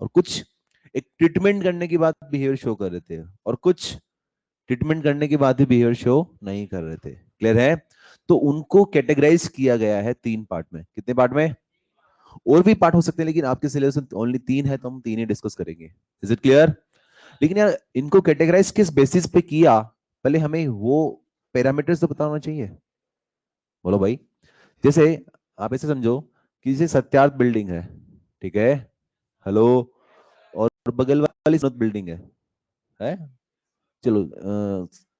और कुछ एक ट्रीटमेंट करने के बाद बिहेवियर शो कर रहे थे, और कुछ ट्रीटमेंट करने के बाद भी बिहेवियर शो नहीं कर रहे थे। क्लियर है? तो उनको कैटेगराइज किया गया है 3 पार्ट में। कितने पार्ट में? और भी पार्ट हो सकते हैं, लेकिन आपके सिलेबस में ओनली 3 है, तो हम 3 ही डिस्कस करेंगे। Is it clear? लेकिन यार इनको कैटेगराइज किस बेसिस पे किया, पहले हमें वो पैरामीटर्स तो पता होना चाहिए। बोलो भाई। जैसे आप ऐसे समझो कि जैसे सत्यार्थ बिल्डिंग है, ठीक है, हेलो, और बगल वाली स्मृत बिल्डिंग है? चलो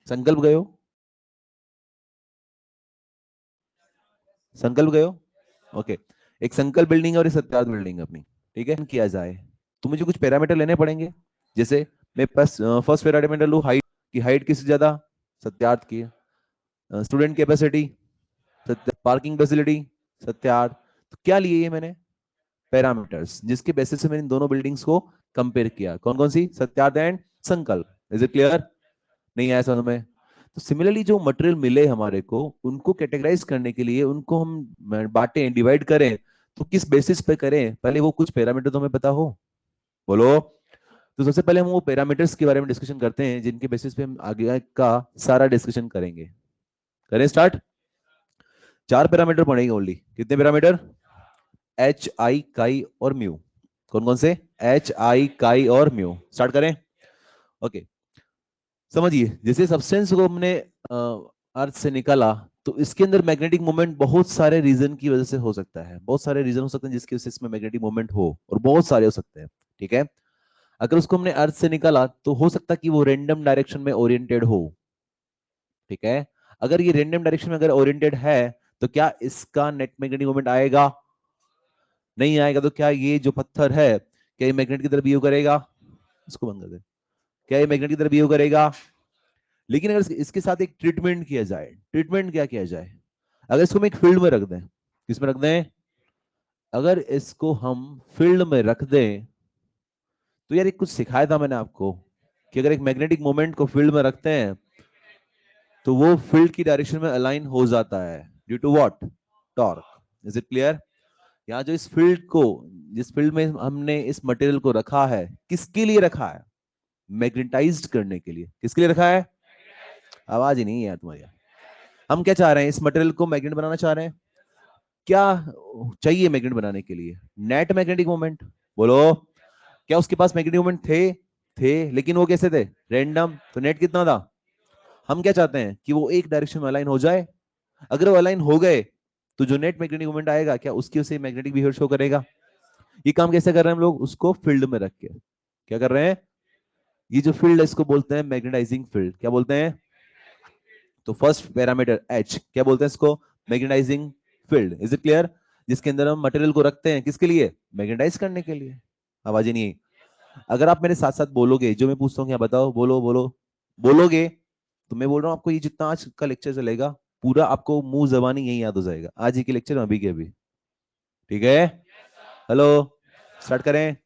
संकल्प गए हो? संकल्प गए हो? ओके। एक संकल्प बिल्डिंग है और एक सत्यार्थ बिल्डिंग है अपनी, ठीक है। किया जाए तो मुझे कुछ पैरामीटर लेने पड़ेंगे। जैसे मैं पास फर्स्ट पैरामीटर लूँ, हाइट की, हाइट किससे ज्यादा? सत्यार्थ की। स्टूडेंट कैपेसिटी, सत्य, पार्किंग फैसिलिटी, सत्यार्थ। तो क्या लिए ये मैंने? पैरामीटर्स, जिसके बेसिस से मैंने इन दोनों बिल्डिंग्स को कंपेयर किया। कौन कौन सी? सत्यार्थ एंड संकल्प। Is it clear? नहीं आया समझ में? तो सिमिलरली जो मटेरियल मिले हमारे को, उनको कैटेगराइज करने के लिए उनको हम बांटें, डिवाइड करें, तो किस बेसिस पे करें, पहले वो कुछ पैरामीटर तो हमें पता हो। बोलो। तो सबसे पहले हम वो पैरामीटर्स के बारे में डिस्कशन करते हैं, जिनके बेसिस पे हम आगे का सारा डिस्कशन करेंगे। करें स्टार्ट। 4 पैरामीटर पढ़ेंगे ओनली। कितने पैरामीटर? एच, आई, काई और म्यू। कौन कौन से? एच, आई, काई और म्यू। स्टार्ट करें। ओके। समझिए, जैसे सब्सटेंस को हमने अर्थ से निकाला, तो इसके अंदर मैग्नेटिक मोमेंट बहुत सारे रीजन की वजह से हो सकता है। बहुत सारे रीजन हो सकते हैं जिसकी वजह से इसमें मैग्नेटिक मोमेंट हो, और बहुत सारे हो सकते हैं, ठीक है। अगर उसको हमने अर्थ से निकाला तो हो सकता है कि वो रेंडम डायरेक्शन में ओरिएंटेड हो, ठीक है। अगर ये रेंडम डायरेक्शन में अगर ओरिएंटेड है, तो क्या इसका नेट मैग्नेटिक मोमेंट आएगा? नहीं आएगा। तो क्या ये जो पत्थर है, क्या ये मैग्नेट की तरफ बिहेव करेगा? इसको बंद कर दे। क्या ये मैग्नेट की तरफ बिहेव करेगा? लेकिन अगर इसके साथ एक ट्रीटमेंट किया जाए, ट्रीटमेंट क्या किया जाए? अगर इसको हम एक फील्ड में रख दें, किसमें रख दें? अगर इसको हम फील्ड में रख दें, तो यार एक कुछ सिखाया था मैंने आपको कि अगर एक मैग्नेटिक मोमेंट को फील्ड में रखते हैं, तो वो फील्ड की डायरेक्शन में अलाइन हो जाता है due to what? Torque. Is it clear? यहाँ जो इस फील्ड को, जिस फील्ड में हमने इस मटेरियल को रखा है, किसके लिए रखा है? मैग्नेटाइज्ड करने के लिए। किसके लिए रखा है? आवाज ही नहीं है तुम्हारी। हम क्या चाह रहे हैं? इस मटेरियल को मैग्नेट बनाना चाह रहे हैं। क्या चाहिए मैग्नेट बनाने के लिए? Net magnetic moment. बोलो। क्या उसके पास मैग्नेटिक मोमेंट थे, लेकिन वो कैसे थे? रैंडम। तो नेट कितना था? हम क्या चाहते हैं कि वो एक डायरेक्शन में अलाइन हो जाए। अगर वो अलाइन हो गए, तो जो नेट मैग्नेटिक मोमेंट आएगा, क्या उसकी उसे मैग्नेटिक बिहेवियर शो करेगा? ये काम कैसे कर रहे हैं हम लोग? उसको फील्ड में रख के क्या कर रहे हैं? ये जो फील्ड है, इसको बोलते हैं मैग्नेटाइजिंग फील्ड। क्या बोलते हैं? तो फर्स्ट पैरामीटर एच, क्या बोलते हैं इसको? Magnetizing field. Is it clear? जिसके अंदर हम मटेरियल को रखते हैं, किसके लिए? मैग्नेटाइज करने के लिए। आवाज ही नहीं आई। अगर आप मेरे साथ साथ बोलोगे, जो मैं पूछता हूँ क्या बताओ, बोलो बोलो, बोलोगे, तो मैं बोल रहा हूँ आपको, ये जितना आज का लेक्चर चलेगा, पूरा आपको मुंह जबानी यही याद हो जाएगा, आज ही के लेक्चर अभी के अभी। ठीक है? हेलो, स्टार्ट करें।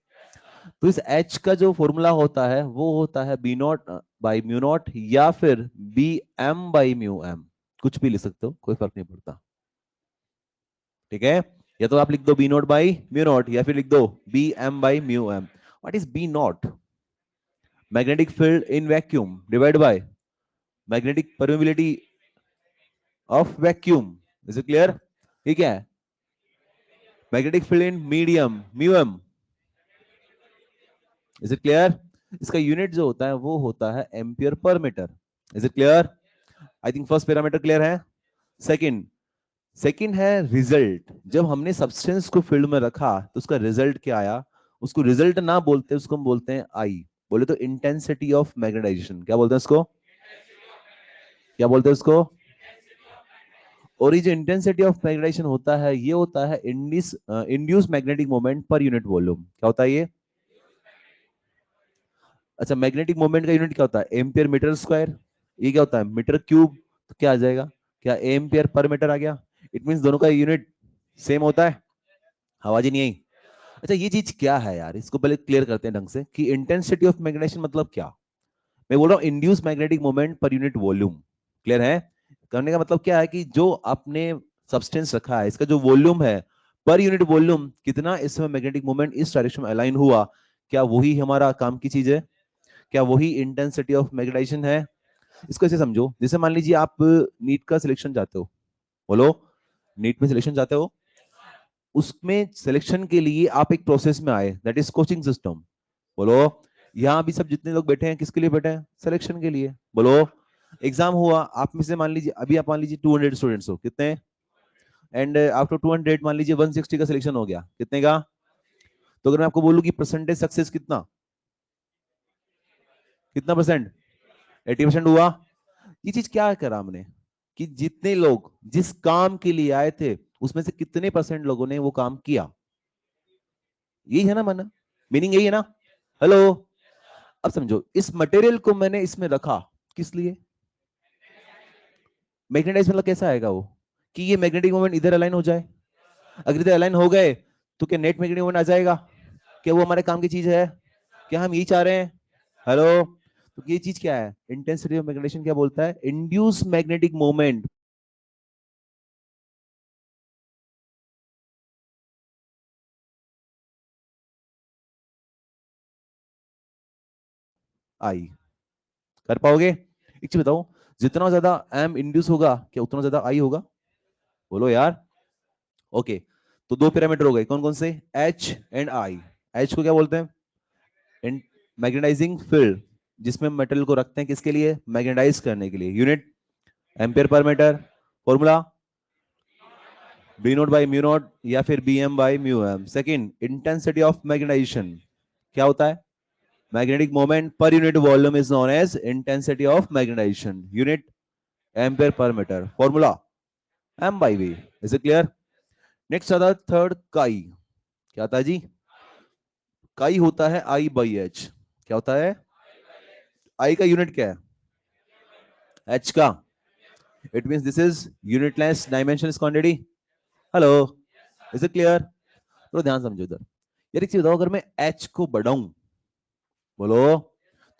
तो इस एच का जो फॉर्मूला होता है, वो होता है B not by mu not, या फिर B M by mu M. कुछ भी लिख सकते हो, कोई फर्क नहीं पड़ता, ठीक है। या तो आप लिख दो B not by mu not, या फिर लिख दो B M by mu M. What is B not? Magnetic field in vacuum divide by magnetic permeability of vacuum. Is it clear? ठीक है। Magnetic field in medium mu M. Is it clear? इसका unit जो होता है वो होता है ampere per metre. Is it clear? I think first parameter clear है। सेकंड, सेकंड है रिजल्ट। जब हमने सब्सटेंस को फील्ड में रखा, तो उसका रिजल्ट क्या आया? उसको रिजल्ट ना बोलते, उसको हम बोलते हैं आई। बोले तो इंटेंसिटी ऑफ मैग्नेटाइजेशन। क्या बोलते हैं उसको? क्या बोलते हैं उसको? और ये जो इंटेंसिटी ऑफ मैग्नेटाइजेशन होता है, ये होता है induce magnetic moment per unit volume. क्या होता है ये? अच्छा, मैग्नेटिक मोमेंट का यूनिट क्या होता है? Ampere metre square. ये क्या होता है? Metre cube. तो क्या आ जाएगा? क्या एम्पियर पर मीटर आ गया? इट मींस दोनों का यूनिट सेम होता है। आवाज ही नहीं आई। अच्छा, ये चीज क्या है यार, इसको पहले क्लियर करते हैं ढंग से कि इंटेंसिटी ऑफ मैग्नेटाइजेशन मतलब क्या। मैं बोल रहा हूँ induce magnetic moment per unit volume. Clear है? करने का मतलब क्या है कि जो आपने सब्सटेंस रखा है, इसका जो वॉल्यूम है, पर यूनिट वॉल्यूम कितना इसमें मैग्नेटिक मोमेंट इस डायरेक्शन में अलाइन हुआ, क्या वही हमारा काम की चीज है? क्या वही इंटेंसिटी ऑफ मैग्नेटाइजेशन है? इसको ऐसे समझो, जैसे मान लीजिए आप नीट का सिलेक्शन चाहते हो, बोलो, नीट में सिलेक्शन चाहते हो, उसमें सिलेक्शन के लिए आप एक प्रोसेस में आए, दैट इज कोचिंग सिस्टम। बोलो, यहाँ भी सब जितने लोग बैठे हैं किसके लिए बैठे हैं? सिलेक्शन के लिए। बोलो, एग्जाम हुआ, आप में से मान लीजिए, अभी आप मान लीजिए 200 स्टूडेंट्स हो, कितने, एंड आफ्टर 200 मान लीजिए 160 का सिलेक्शन हो गया, कितने का? तो अगर मैं आपको बोलूं कि परसेंटेज सक्सेस कितना, कितना परसेंट? 80% हुआ। ये चीज क्या करा हमने, कि जितने लोग जिस काम के लिए आए थे उसमें से कितने परसेंट लोगों ने वो काम किया, यही है ना मन, मीनिंग यही है ना? हेलो, अब समझो, इस मटेरियल को मैंने इसमें रखा किस लिए? मैग्नेटाइज मतलब कैसा आएगा वो, कि ये मैग्नेटिक मोमेंट इधर अलाइन हो जाए। अगर इधर अलाइन हो गए तो क्या नेट मैग्नेटिक मोमेंट आ जाएगा? क्या वो हमारे काम की चीज है? क्या हम यही चाह रहे हैं? हेलो, तो ये चीज क्या है, इंटेंसिटी ऑफ मैग्नेटाइजेशन क्या बोलता है? Induce magnetic moment. आई, कर पाओगे? एक चीज बताओ, जितना ज्यादा एम इंड्यूस होगा क्या उतना ज्यादा आई होगा? बोलो यार। ओके, तो दो पैरामीटर हो गए, कौन कौन से? H and I. एच को क्या बोलते हैं? मैग्नेटाइजिंग फील्ड, जिसमें मेटल को रखते हैं किसके लिए? मैग्नेटाइज करने के लिए। Unit ampere per metre. Formula B naught by mu naught या फिर B M by mu M. Second, intensity of magnetization क्या होता है? Magnetic moment per unit volume is known as intensity of magnetization. Unit ampere per metre. Formula M by V. Is it clear? Next आता है third, काई। क्या आता है जी? काई होता है आई बाई एच। क्या होता है? आई का यूनिट क्या है? एच का। It means this is unitless dimensionless quantity. Hello, is it clear? तो ध्यान समझो इधर। यार एक चीज बताओ, अगर मैं एच को बढ़ाऊं, बोलो,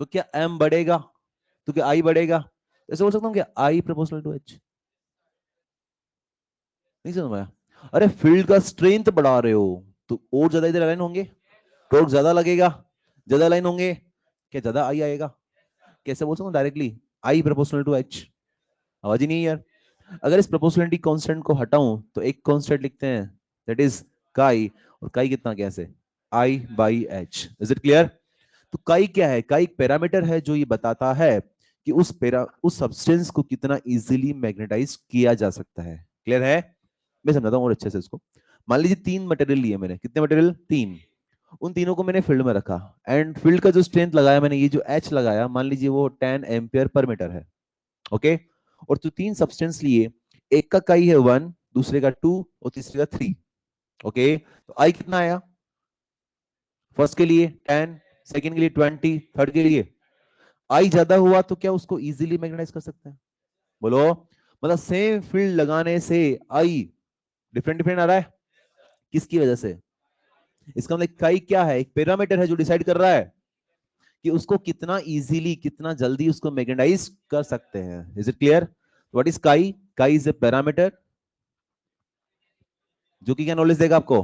तो क्या एम बढ़ेगा? तो क्या आई बढ़ेगा? ऐसे बोल सकता हूँ क्या आई प्रोपोर्शनल टू एच? नहीं समझ में आया? अरे फील्ड का स्ट्रेंथ बढ़ा रहे हो तो और ज्यादा इधर अलाइन होंगे, टॉर्क ज्यादा लगेगा, ज्यादा अलाइन होंगे, क्या ज्यादा आई आएगा? कैसे बोल सकता हूँ directly? I proportional to H. आवाज ही नहीं है यार। अगर इस प्रोपोर्शनलिटी कांस्टेंट को हटाऊं तो एक कांस्टेंट लिखते हैं, दैट इज काई। और काई कितना कैसे? I by H. Is it clear? तो काई क्या है? काई एक पैरामीटर है जो ये बताता है कि उस सब्सटेंस को कितना इजीली मैग्नेटाइज किया जा सकता है। क्लियर है? मैं समझाता हूँ और अच्छे से इसको। मान लीजिए तीन मटेरियल लिए मैंने, कितने मटेरियल? तीन। उन तीनों को मैंने फील्ड में रखा, एंड फील्ड का जो स्ट्रेंथ लगाया मैंने, ये जो एच लगाया, मान लीजिए वो 10 एम्पियर पर मीटर है। ओके, और तो तीन सब्सटेंस लिए, एक का काई है 1, दूसरे का 2 और तीसरे का 3। ओके, तो आई कितना आया? फर्स्ट के लिए 10, सेकंड के लिए 20, थर्ड के लिए। आई ज्यादा हुआ तो क्या उसको इजीली मैग्नेटाइज कर सकते हैं? बोलो, मतलब सेम फील्ड लगाने से आई डिफरेंट डिफरेंट आ रहा है, किसकी वजह से? इसका मतलब काई क्या है? एक पैरामीटर है जो डिसाइड कर रहा है कि उसको कितना इजीली, कितना जल्दी उसको मैग्नेटाइज कर सकते हैं। Is it clear? What is काई? काई इज ए पैरामीटर जो कि क्या नॉलेज देगा आपको,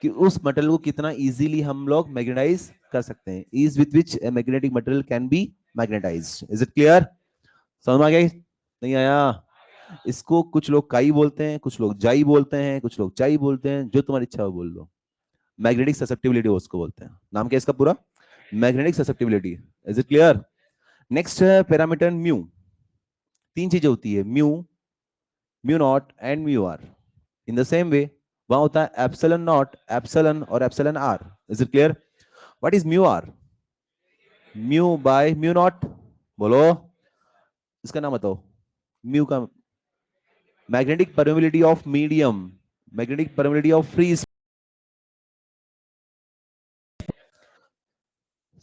कि उस मटेरियल को कितना इजीली हम लोग मैग्नेटाइज कर सकते हैं, is with which a magnetic material can be magnetised. Is it clear? समझ में आ गया? नहीं आया? इसको कुछ लोग काई बोलते हैं, कुछ लोग जाई बोलते हैं, कुछ लोग चाई बोलते हैं, जो तुम्हारी इच्छा हो बोल दो। मैग्नेटिक ससेप्टिबिलिटी उसको बोलते हैं। नाम क्या इसका पूरा? Magnetic susceptibility. Is it clear? Next है पैरामीटर म्यू। तीन चीजें होती है, mu, mu not and mu R. In the same way वहां होता है एप्सिलॉन नॉट, एप्सिलॉन और epsilon R. Is it clear? What is mu R? Mu by mu not. बोलो, इसका नाम बताओ। म्यू का magnetic permeability of medium, magnetic permeability of free.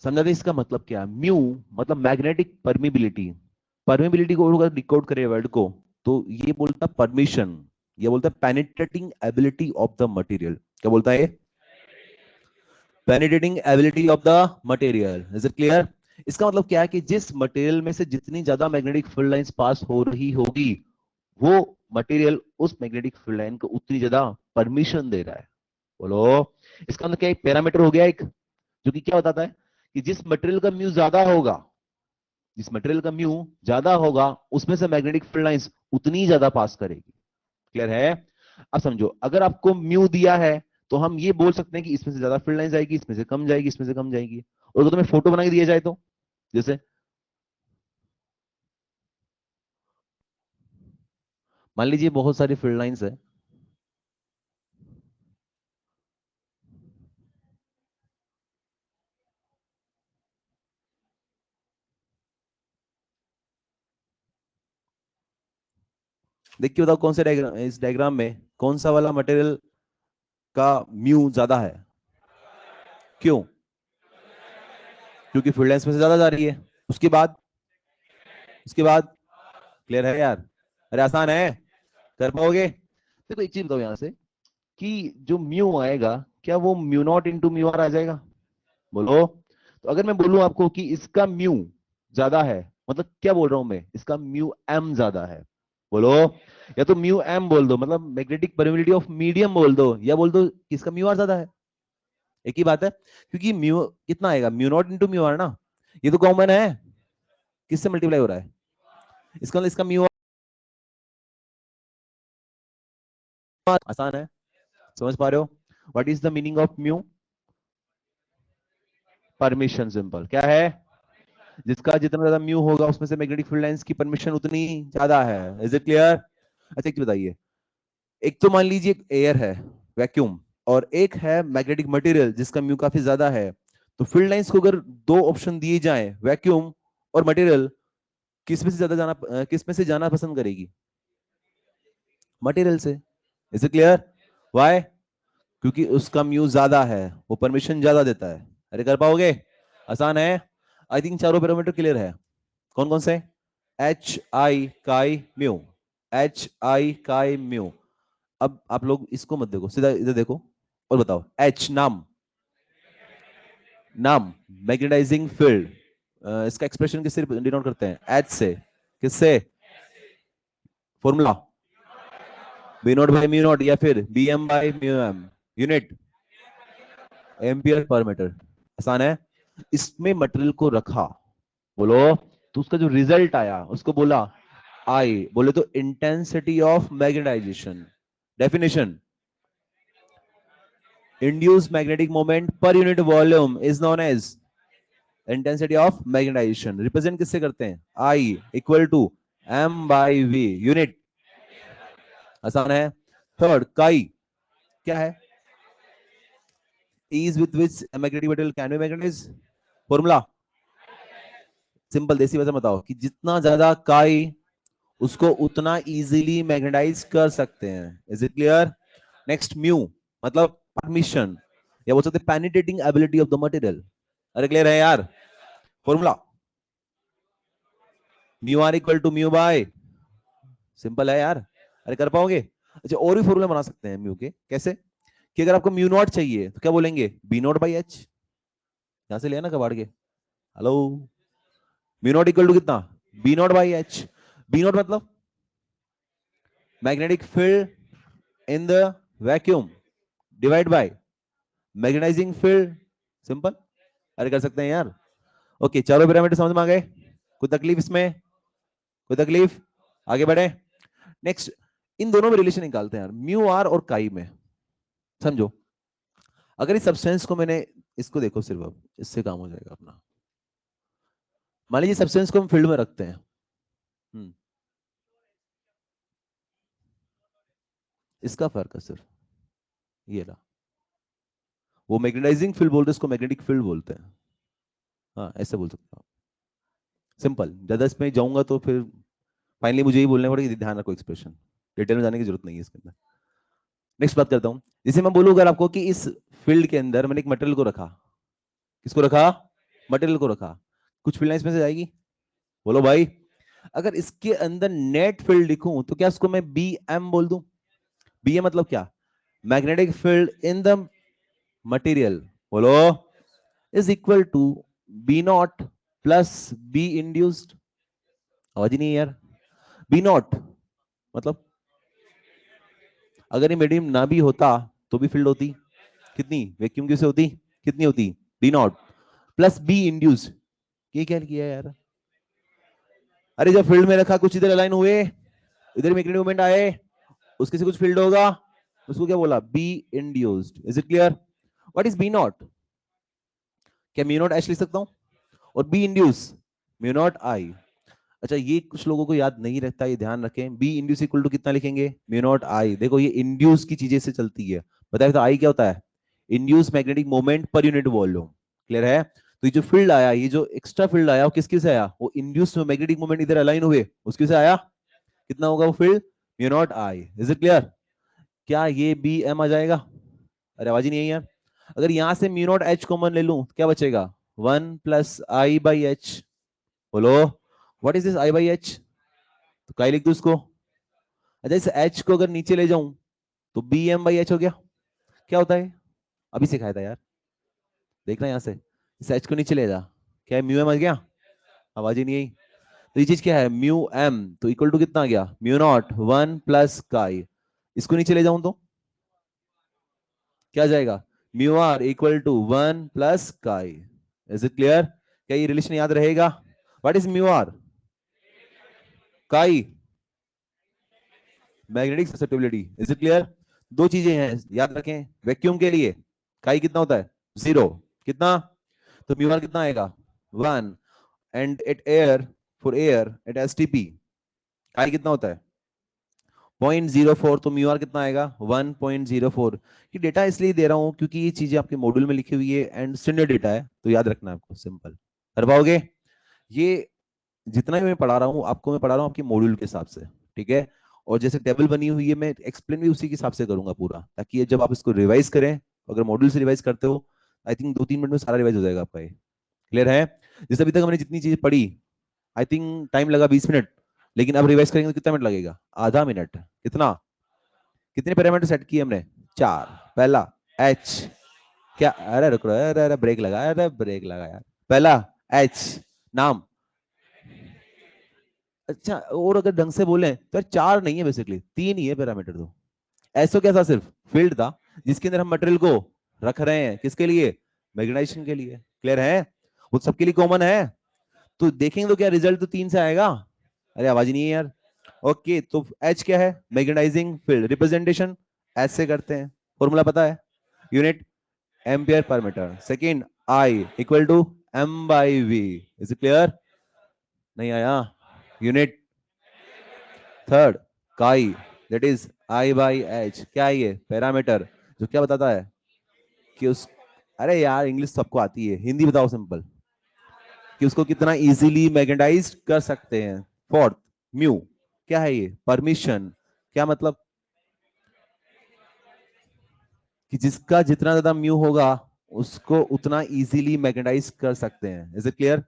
समझा दे इसका मतलब क्या है? म्यू मतलब मैग्नेटिक परमिबिलिटी। परमिबिलिटी को अगर डिकोड करें वर्ड को, तो ये बोलता परमिशन, ये बोलता है penetrating ability of the material. क्या बोलता है? Penetrating ability of the material. Is it clear? इसका मतलब क्या है कि जिस मटेरियल में से जितनी ज्यादा मैग्नेटिक फील्ड लाइंस पास हो रही होगी, वो मटेरियल उस मैग्नेटिक फील्ड लाइन को उतनी ज्यादा परमिशन दे रहा है। बोलो। इसका मतलब क्या, एक पैरामीटर हो गया एक, जो कि क्या बताता है कि जिस मटेरियल का म्यू ज्यादा होगा, जिस मटेरियल का म्यू ज्यादा होगा, उसमें से मैग्नेटिक फील्ड लाइंस उतनी ज्यादा पास करेगी। क्लियर है? अब समझो, अगर आपको म्यू दिया है तो हम ये बोल सकते हैं कि इसमें से ज्यादा फील्ड लाइंस जाएगी, इसमें से कम जाएगी, इसमें से कम जाएगी। और अगर तुम्हें फोटो बना के दिया जाए तो, जैसे मान लीजिए बहुत सारी फील्ड लाइंस है, देखिए बताओ कौन से डायग्राम, इस डायग्राम में कौन सा वाला मटेरियल का म्यू ज्यादा है? क्यों? क्योंकि फील्ड लाइंस में से ज्यादा जा रही है। उसके बाद, उसके बाद, क्लियर है यार? अरे आसान है, कर पाओगे? देखो एक चीज बताओ यहां से, कि जो म्यू आएगा, क्या वो mu not into mu R आ जाएगा? बोलो। तो अगर मैं बोलूं आपको कि इसका म्यू ज्यादा है, मतलब क्या बोल रहा हूं मैं, इसका म्यू एम ज्यादा है, बोलो। या तो म्यू एम बोल दो, मतलब मैग्नेटिक परमिटिविटी ऑफ मीडियम बोल दो, या बोल दो कि इसका म्यू आर ज्यादा है। एक ही बात है, क्योंकि म्यू कितना आएगा, mu not into mu R ना, ये तो कॉमन है, किससे मल्टीप्लाई हो रहा है? इसका मतलब इसका म्यू आर आसान है, समझ पा रहे हो? What is the meaning of mu? Permission, simple. क्या है? जिसका जितना ज्यादा म्यू होगा, उसमें से मैग्नेटिक फील्ड लाइंस की परमिशन उतनी ज्यादा है। Is it clear? अच्छा एक चीज बताइए, एक तो मान लीजिए एयर है, वैक्यूम, और एक है मैग्नेटिक मटेरियल जिसका म्यू काफी ज्यादा है, तो फील्ड लाइंस को अगर दो ऑप्शन दिए जाएं, वैक्यूम और मटेरियल, किस में से ज्यादा जाना, किस में से जाना पसंद करेगी? मटेरियल से। Is it clear? व्हाई? क्योंकि उसका म्यू ज्यादा है, वो परमिशन ज्यादा देता है। अरे कर पाओगे? आसान है। आई थिंक चारों पैरामीटर क्लियर है। कौन कौन से? एच आई काई म्यू, एच आई काई म्यू। अब आप लोग इसको मत देखो, सीधा इधर देखो और बताओ। एच नाम, नाम मैग्नेटाइजिंग फील्ड, इसका एक्सप्रेशन किससे डिनोट करते हैं? एच से। किससे? Formula B not by mu not, या फिर B M by mu M. Unit ampere per metre. आसान है। इसमें मटेरियल को रखा, बोलो, तो उसका जो रिजल्ट आया उसको बोला आई, बोले तो intensity of magnetisation. Definition, induced magnetic moment per unit volume is known as intensity of magnetization। Represent किससे करते हैं? I equal to M by V, unit. आसान है। थर्ड, काई क्या है? Ease with which a magnetic material can be magnetized। Formula simple, देसी भाषा में बताओ, कि जितना ज्यादा काई, उसको उतना इजीली मैग्नेटाइज कर सकते हैं। Is it clear? Next, mu मतलब परमिशन, या बोल सकते penetrating ability of the material. अरे क्लियर है यार? Formula mu are equal to mu by, simple है यार। अरे कर पाओगे? अच्छा और भी फॉर्मूला बना सकते हैं म्यू के, कैसे? कि अगर आपको म्यू नॉट चाहिए तो क्या बोलेंगे? B not by H. यहां से लिया ना कबाड़ के। Hello, mu naught equal to कितना? B not by H. B naught मतलब magnetic field in the vacuum divide by magnetizing field, simple. अरे कर सकते हैं यार। ओके, चारों पैरामीटर समझ में आ गए? कोई तकलीफ इसमें? कोई तकलीफ? आगे बढ़े। नेक्स्ट, इन दोनों में रिलेशन निकालते हैं यार, म्यू आर और काई में। समझो, अगर इस सब्सटेंस को मैंने, इसको देखो सिर्फ, अब इससे काम हो जाएगा अपना। मान लीजिए सब्सटेंस को हम फील्ड में रखते हैं। इसका फर्क है सिर्फ ये रहा, वो मैग्नेटाइजिंग फील्ड बोलते हैं, इसको मैग्नेटिक फील्ड बोलते हैं। हाँ ऐसे बोल सकते हो, सिंपल। ज्यादा इसमें जाऊंगा तो फिर फाइनली मुझे ही बोलने पड़ेगा, ध्यान रखो एक्सप्रेशन, डिटेल में जाने की जरूरत नहीं है इसके अंदर। नेक्स्ट बात करता हूं, जैसे मैं बोलूं अगर आपको कि इस फील्ड के अंदर मैंने एक मटेरियल को रखा। किसको रखा? मटेरियल को रखा। कुछ फील्ड लाइंस में से जाएगी? बोलो भाई। अगर इसके अंदर नेट फील्ड लिखूं तो क्या इसको मैं बी एम बोल दूं? बी एम मतलब क्या? Magnetic field in the material, बोलो, is equal to B not plus B induced. आवाज ही नहीं है यार। बी नॉट मतलब, अगर ये मीडियम ना भी होता तो भी फील्ड होती, कितनी वैक्यूम की से होती, कितनी होती, D not plus B induced. ये क्या किया यार, अरे जब फील्ड में रखा कुछ इधर अलाइन हुए, इधर मैग्नेटिक मोमेंट आए, उसके से कुछ फील्ड होगा, उसको क्या बोला, B induced. Is it clear? What is B not? क्या म्यू नॉट एच लिख सकता हूं, और B induce mu not I. अच्छा ये कुछ लोगों को याद नहीं रहता, ये ध्यान रखें, बी इंड्यूस इक्वल टू कितना लिखेंगे, म्यू नॉट आई। देखो ये इंड्यूस की चीजें से चलती है, बताया तो आई क्या होता है, induce magnetic moment per unit volume. Clear है? तो ये जो फील्ड आया, ये जो एक्स्ट्रा फील्ड आया वो किसके से आया, वो इंड्यूस मैग्नेटिक मोमेंट इधर अलाइन हुए उसके से आया। कितना होगा वो field, mu not I. Is it clear? क्या ये बी एम आ जाएगा? अरे आवाज ही नहीं है यार। अगर यहां से म्यू नॉट एच कॉमन ले लूं तो क्या बचेगा, 1 + I/H। बोलो व्हाट इज दिस I/H, तो काय लिख दू उसको। अच्छा इस H को अगर नीचे ले जाऊं तो BM/H हो गया। क्या होता है, अभी सिखाया था यार, देखना यहां से, इस H को नीचे ले जा, क्या है, म्यू एम आ गया। आवाज ही नहीं आई। तो ये चीज क्या है, म्यू एम, तो इक्वल टू कितना आ गया, म्यू नॉट 1 + इसको नीचे ले जाऊं तो क्या जाएगा, mu are equal to 1 + is it clear? क्या ये रिलेशन याद रहेगा? What is mu R, chi magnetic susceptibility. Is it clear? दो चीजें हैं याद रखें, वैक्यूम के लिए काई कितना होता है, 0। कितना, तो म्यू आर कितना आएगा, 1। And at air, for air at STP chi कितना होता है, 0.04। तो म्यू आर कितना आएगा, 1.04। ये डेटा इसलिए दे रहा हूं क्योंकि ये चीजें आपके मॉड्यूल में लिखी हुई है एंड स्टैंडर्ड डेटा है, तो याद रखना है आपको, सिंपल कर पाओगे। ये जितना भी मैं पढ़ा रहा हूँ आपको, मैं पढ़ा रहा हूँ आपके मॉड्यूल के हिसाब से, ठीक है। और जैसे टेबल बनी हुई है मैं एक्सप्लेन भी उसी के हिसाब से करूंगा पूरा, ताकि ये जब आप इसको रिवाइज करें, अगर मॉड्यूल से रिवाइज करते हो, आई थिंक 2-3 मिनट में सारा रिवाइज हो जाएगा आपका ये। क्लियर है? जैसे अभी तक हमने जितनी चीज पढ़ी, आई थिंक टाइम लगा 20 मिनट, लेकिन अब रिवाइज करेंगे तो कितना मिनट लगेगा, आधा मिनट। कितना, कितने पैरामीटर सेट किए हमने, 4। पहला एच, क्या, अरे रुक रहा है, अरे अरे ब्रेक लगा, अरे ब्रेक लगा यार। पहला एच नाम, अच्छा और अगर ढंग से बोले तो यार 4 नहीं है, बेसिकली 3 ही है पैरामीटर। तो ऐसो क्या था, सिर्फ फील्ड था जिसके अंदर हम मटेरियल को रख रहे हैं, किसके लिए, मैग्नेटाइजेशन के लिए। क्लियर है? वो सबके लिए कॉमन है, तो देखेंगे तो क्या रिजल्ट तो 3 से आएगा। अरे आवाज ही नहीं है यार। ओके तो एच क्या है, मैग्नेटाइजिंग फील्ड, रिप्रेजेंटेशन एच से करते हैं, फॉर्मूला पता है, unit ampere per metre second, I equal to M/V। Is it clear? नहीं आया, unit third chi, that is I/H। क्या है ये, पैरामीटर, जो क्या बताता है कि उस, अरे यार इंग्लिश सबको आती है, हिंदी बताओ सिंपल, कि उसको कितना इजीली मैग्नेटाइज कर सकते हैं। फोर्थ म्यू, क्या है ये, परमिशन। क्या मतलब, कि जिसका जितना ज्यादा म्यू होगा उसको उतना इजीली मैग्नेटाइज कर सकते हैं। Is it clear?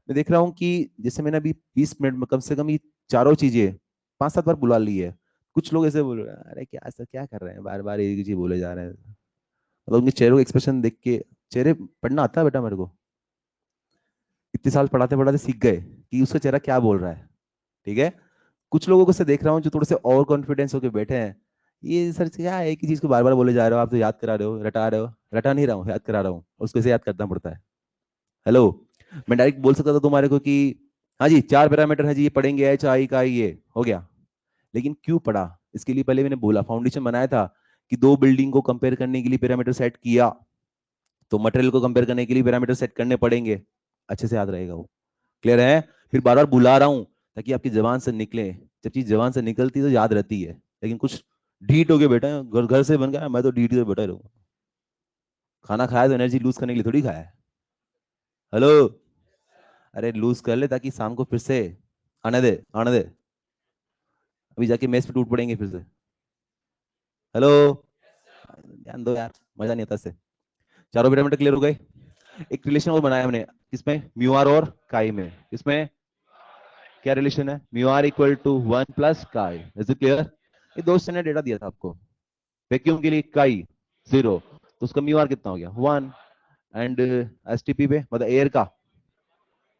मैं देख रहा हूँ कि जैसे मैंने अभी 20 मिनट में कम से कम ये चारों चीजें 5-7 बार बुला ली है। कुछ लोग ऐसे बोल रहे हैं, अरे क्या सर क्या कर रहे हैं, बार बार एक ही चीज बोले जा रहे हैं। मतलब उनके चेहरों के एक्सप्रेशन देख के, चेहरे पढ़ना आता है बेटा मेरे को, इतने साल पढ़ाते पढ़ाते सीख गए कि उसका चेहरा क्या बोल रहा है। ठीक है, कुछ लोगों को से देख रहा हूँ जो थोड़े से ओवर कॉन्फिडेंस होकर बैठे हैं, ये सर क्या है, एक ही चीज को बार बार बोले जा रहे हो, आप तो याद करा रहे हो, रटा रहे हो। रटा नहीं रहा हूँ, याद करा रहा हूँ, उसको से याद करना पड़ता है। हेलो, मैं डायरेक्ट बोल सकता था तुम्हारे को कि हाँ जी 4 पैरामीटर है जी, ये पढ़ेंगे, एच आई का ये हो गया। लेकिन क्यों पढ़ा, इसके लिए पहले मैंने बोला, फाउंडेशन बनाया था कि दो बिल्डिंग को कंपेयर करने के लिए पैरामीटर सेट किया, तो मटेरियल को कंपेयर करने के लिए पैरामीटर सेट करने पड़ेंगे, अच्छे से याद रहेगा वो। क्लियर है? फिर बार बार बुला रहा हूं ताकि आपकी जबान से निकले, जब चीज जबान से निकलती है तो याद रहती है। लेकिन कुछ ढीठ हो गए बेटा, घर घर से बन गया, मैं तो ढीठ से बैठा रहूंगा। खाना खाया तो एनर्जी लूज करने के लिए थोड़ी खाया है। हेलो, अरे लूज कर ले ताकि शाम को फिर से आने दे, आने दे, अभी जाके मेस पे टूट पड़ेंगे फिर से। हेलो, ध्यान दो यार, मजा नहीं आता इससे। चारों पैरामीटर क्लियर हो गए। एक रिलेशन और बनाया हमने, किसमें, म्यू आर और काई में। इसमें क्या रिलेशन है, mu are equal to 1 + is it clear? ये दो स्टैंडर्ड डेटा दिया था आपको। वैक्यूम के लिए काई 0, तो उसका म्यू आर कितना हो गया 1। एंड एसटीपी पे मतलब एयर का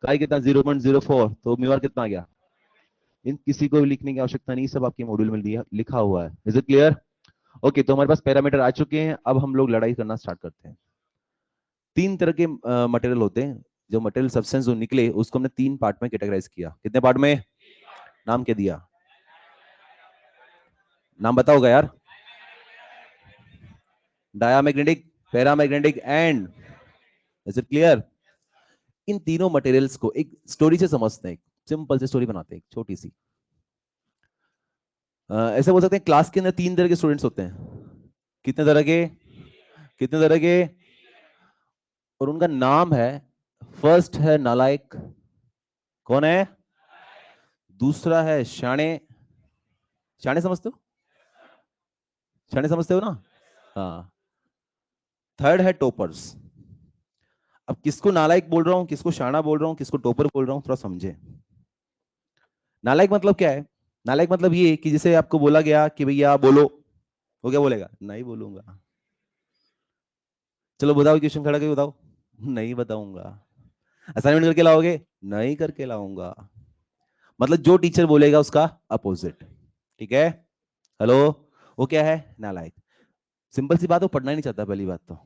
काई कितना 0.04, तो म्यू आर कितना आ गया। इन किसी को भी लिखने की आवश्यकता नहीं, सब आपके मॉड्यूल में लिखा हुआ है। Is it clear? ओके, तो हमारे पास पैरामीटर आ चुके हैं, अब हम लोग लड़ाई करना स्टार्ट करते हैं। तीन तरह के मटेरियल होते हैं, जो मटेरियल सब्सटेंस जो निकले उसको हमने तीन पार्ट में कैटेगराइज किया। कितने पार्ट में? नाम क्या दिया? नाम बताओगा यार? Diamagnetic, paramagnetic and, is it clear? इन तीनों मटेरियल्स को एक स्टोरी से समझते हैं, एक सिंपल सी स्टोरी बनाते हैं, एक छोटी सी। ऐसे बोल सकते हैं क्लास के अंदर तीन तरह के स्टूडेंट्स होते हैं। कितने तरह के? कितने तरह के? और उनका नाम है, फर्स्ट है नालायक। कौन है? दूसरा है शाणे। शाणे समझते हो? शाणे समझते हो ना? हाँ। थर्ड है टोपर्स। अब किसको नालायक बोल रहा हूं, किसको शाना बोल रहा हूं, किसको टोपर बोल रहा हूं, थोड़ा समझे। नालायक मतलब क्या है? नालायक मतलब ये कि जैसे आपको बोला गया कि भैया बोलो, वो क्या बोलेगा? नहीं बोलूंगा। चलो बताओ, क्वेश्चन खड़ा करके बताओ। नहीं बताऊंगा। असाइनमेंट करके लाओगे? नहीं करके लाऊंगा। मतलब जो टीचर बोलेगा उसका अपोजिट। ठीक है? हेलो? वो क्या है? नालायक। सिंपल सी बात, वो पढ़ना ही नहीं चाहता। पहली बात तो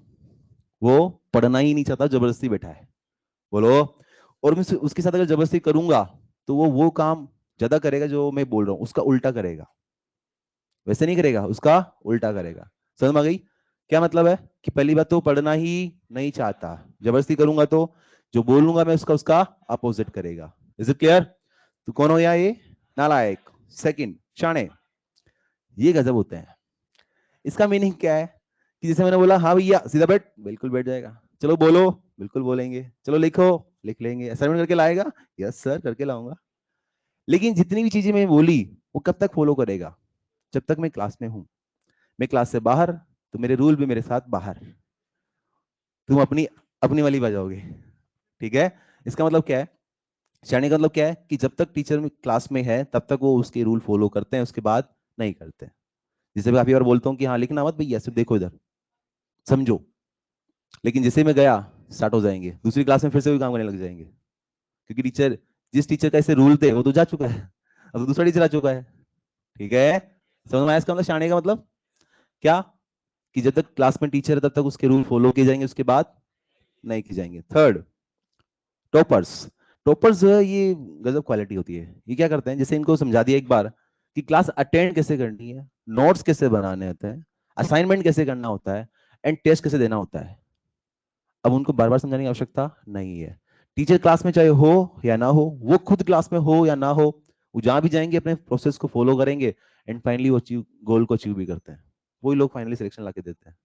वो पढ़ना ही नहीं चाहता, जबरदस्ती बैठा है। बोलो। और मैं उसके साथ अगर जबरदस्ती करूंगा तो वो काम ज्यादा करेगा, जो मैं बोल रहा हूं उसका उल्टा करेगा। वैसे नहीं करेगा, उसका उल्टा करेगा। समझ में आ गई? क्या मतलब है कि पहली बात तो पढ़ना ही नहीं चाहता, जबरदस्ती करूंगा तो जो बोलूंगा मैं उसका उसका अपोजिट करेगा। Is it clear? तो कौन हो गया ये? नालायक। सेकंड, शाणे। ये गजब होते हैं। इसका मीनिंग क्या है कि जैसे मैंने बोला हाँ भैया सीधा बैठ, बिल्कुल बैठ जाएगा। चलो बोलो, बिल्कुल बोलेंगे। चलो लिखो, लिख लेंगे। असाइनमेंट करके लाएगा? यस सर करके लाऊंगा। लेकिन जितनी भी चीजें मैं बोली वो कब तक फॉलो करेगा? जब तक मैं क्लास में हूं। मैं क्लास से बाहर तो मेरे रूल भी मेरे साथ बाहर। तुम अपनी अपनी वाली बजाओगे। ठीक है? इसका मतलब क्या है? शाणे का मतलब क्या है कि जब तक टीचर में क्लास में है तब तक वो उसके रूल फॉलो करते हैं, उसके बाद नहीं करते। जैसे मैं काफी बार बोलता हूँ कि हाँ लिखना मत भैया, सिर्फ देखो इधर, समझो। लेकिन जैसे मैं गया, स्टार्ट हो जाएंगे दूसरी क्लास में, फिर से वही काम करने लग जाएंगे। क्योंकि टीचर, जिस टीचर का ऐसे रूल थे वो तो जा चुका है, अब तो दूसरा टीचर आ चुका है। ठीक है? समझ में आया इसका मतलब? शाणे का मतलब क्या? कि जब तक क्लास में टीचर है तब तक उसके रूल फॉलो किए जाएंगे, उसके बाद नहीं किए जाएंगे। Third, toppers. टॉपर्स जो है ये गजब क्वालिटी होती है। ये क्या करते हैं, जैसे इनको समझा दिया एक बार कि क्लास अटेंड कैसे करनी है, नोट्स कैसे बनाने होते हैं, असाइनमेंट कैसे करना होता है, एंड टेस्ट कैसे देना होता है। अब उनको बार बार समझाने की आवश्यकता नहीं है। टीचर क्लास में चाहे हो या ना हो, वो खुद क्लास में हो या ना हो, वो जहां भी जाएंगे अपने प्रोसेस को फॉलो करेंगे, एंड फाइनली वो अचीव, गोल को अचीव भी करते हैं। वही लोग फाइनली सिलेक्शन ला के देते हैं।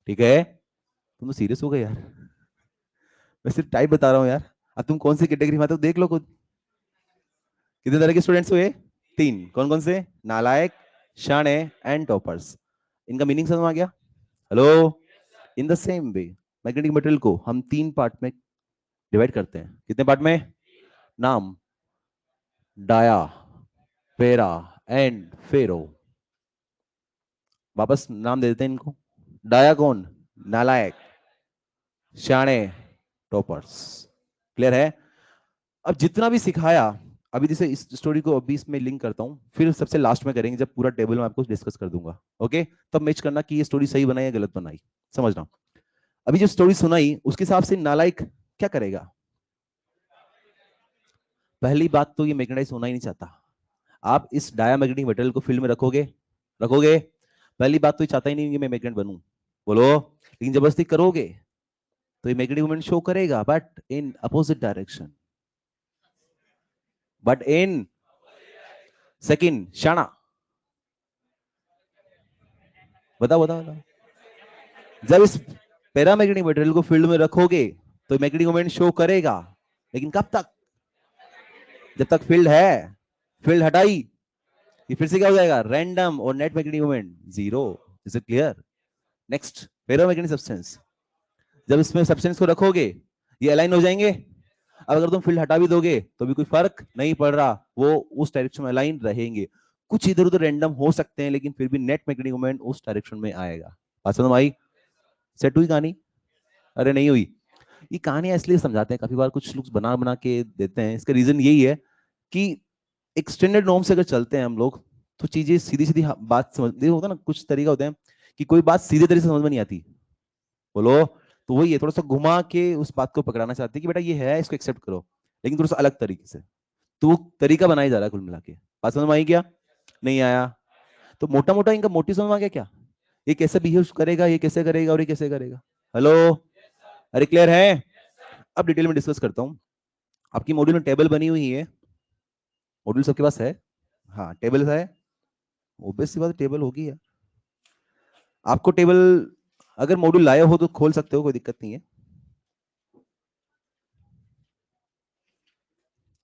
ठीक है? तुम तो सीरियस हो गए यार। मैं सिर्फ टाइप बता रहा हूँ यार। अब तुम कौन सी कैटेगरी में आते हो देख लो खुद। कितने तरह के स्टूडेंट्स हुए? तीन। कौन कौन से? नालायक, शाणे एंड टॉपर्स। इनका मीनिंग समझ में आ गया? Hello? In the same way magnetic material को हम तीन पार्ट में डिवाइड करते हैं। कितने पार्ट में? नाम, डाया, पेरा एंड फेरो। वापस नाम दे देते हैं इनको। डाया कौन? नालायक। शाणे, टॉपर्स। क्लियर है? अब जितना भी सिखाया, अभी जैसे इस स्टोरी को अभी इसमें लिंक करता हूं, फिर सबसे लास्ट में करेंगे जब पूरा टेबल में आपको डिस्कस कर दूंगा। ओके? तब मैच करना कि ये स्टोरी सही बनाई या गलत बनाई। समझना। अभी जो स्टोरी सुनाई उसके हिसाब से नालायक क्या करेगा? पहली बात तो ये मैग्नेटाइज होना ही नहीं चाहता। आप इस डायामैग्नेटिक मटेरियल को फील्ड में रखोगे? रखोगे? पहली बात तो ये चाहता ही नहीं कि मैं मैग्नेट बनूं। बोलो। लेकिन जबरदस्ती करोगे तो ये मैग्नेटिक मोमेंट शो करेगा, but in opposite direction. But in second, शाना। बताओ बताओ बताओ। जब इस पैरामैग्नेटिक मटेरियल को फील्ड में रखोगे तो मैग्नेटिक मोमेंट शो करेगा, लेकिन कब तक? जब तक फील्ड है। फील्ड हटाई, ये फिर से क्या हो जाएगा? रैंडम, और net magnetic moment zero. Is it clear? Next, ferromagnetic substance. जब इसमें सब्सटेंस को रखोगे ये अलाइन हो जाएंगे। अब अगर तुम फील्ड हटा भी दोगे तो भी कोई फर्क नहीं पड़ रहा, वो उस डायरेक्शन में अलाइन रहेंगे। कुछ इधर उधर रैंडम हो सकते हैं, लेकिन फिर भी नेट मैग्नेटिक मोमेंट उस डायरेक्शन में आएगा। बात समझ में आई? सेट हुई कहानी? अरे नहीं हुई। ये कहानियां इसलिए समझाते हैं, काफी बार कुछ लोग बना बना के देते हैं। इसका रीजन यही है कि एक स्टैंडर्ड नॉर्म से अगर चलते हैं हम लोग तो चीजें सीधी सीधी बात समझ देखो, होता है ना कुछ तरीका होता है कि कोई बात सीधे तरीके से समझ में नहीं आती, बोलो, तो वही है, थोड़ा सा घुमा के उस बात को पकड़ाना चाहते हैं कि बेटा ये है, इसको एक्सेप्ट करो, लेकिन थोड़ा सा अलग तरीके से। तो वो तरीका बनाया जा रहा है कुल मिला के। बात समझ में आई क्या? नहीं आया? तो मोटा मोटा इनका मोटिव समझ में आ गया क्या? ये कैसे बिहेव करेगा, ये कैसे करेगा और ये कैसे करेगा। हेलो, अरे क्लियर है? अब डिटेल में डिस्कस करता हूँ। आपकी मॉड्यूल में टेबल बनी हुई है, मॉड्यूल सबके पास है? हाँ टेबल है, ओबियस सी बात टेबल होगी यार। आपको टेबल अगर मॉड्यूल लाए हो तो खोल सकते हो, कोई दिक्कत नहीं है,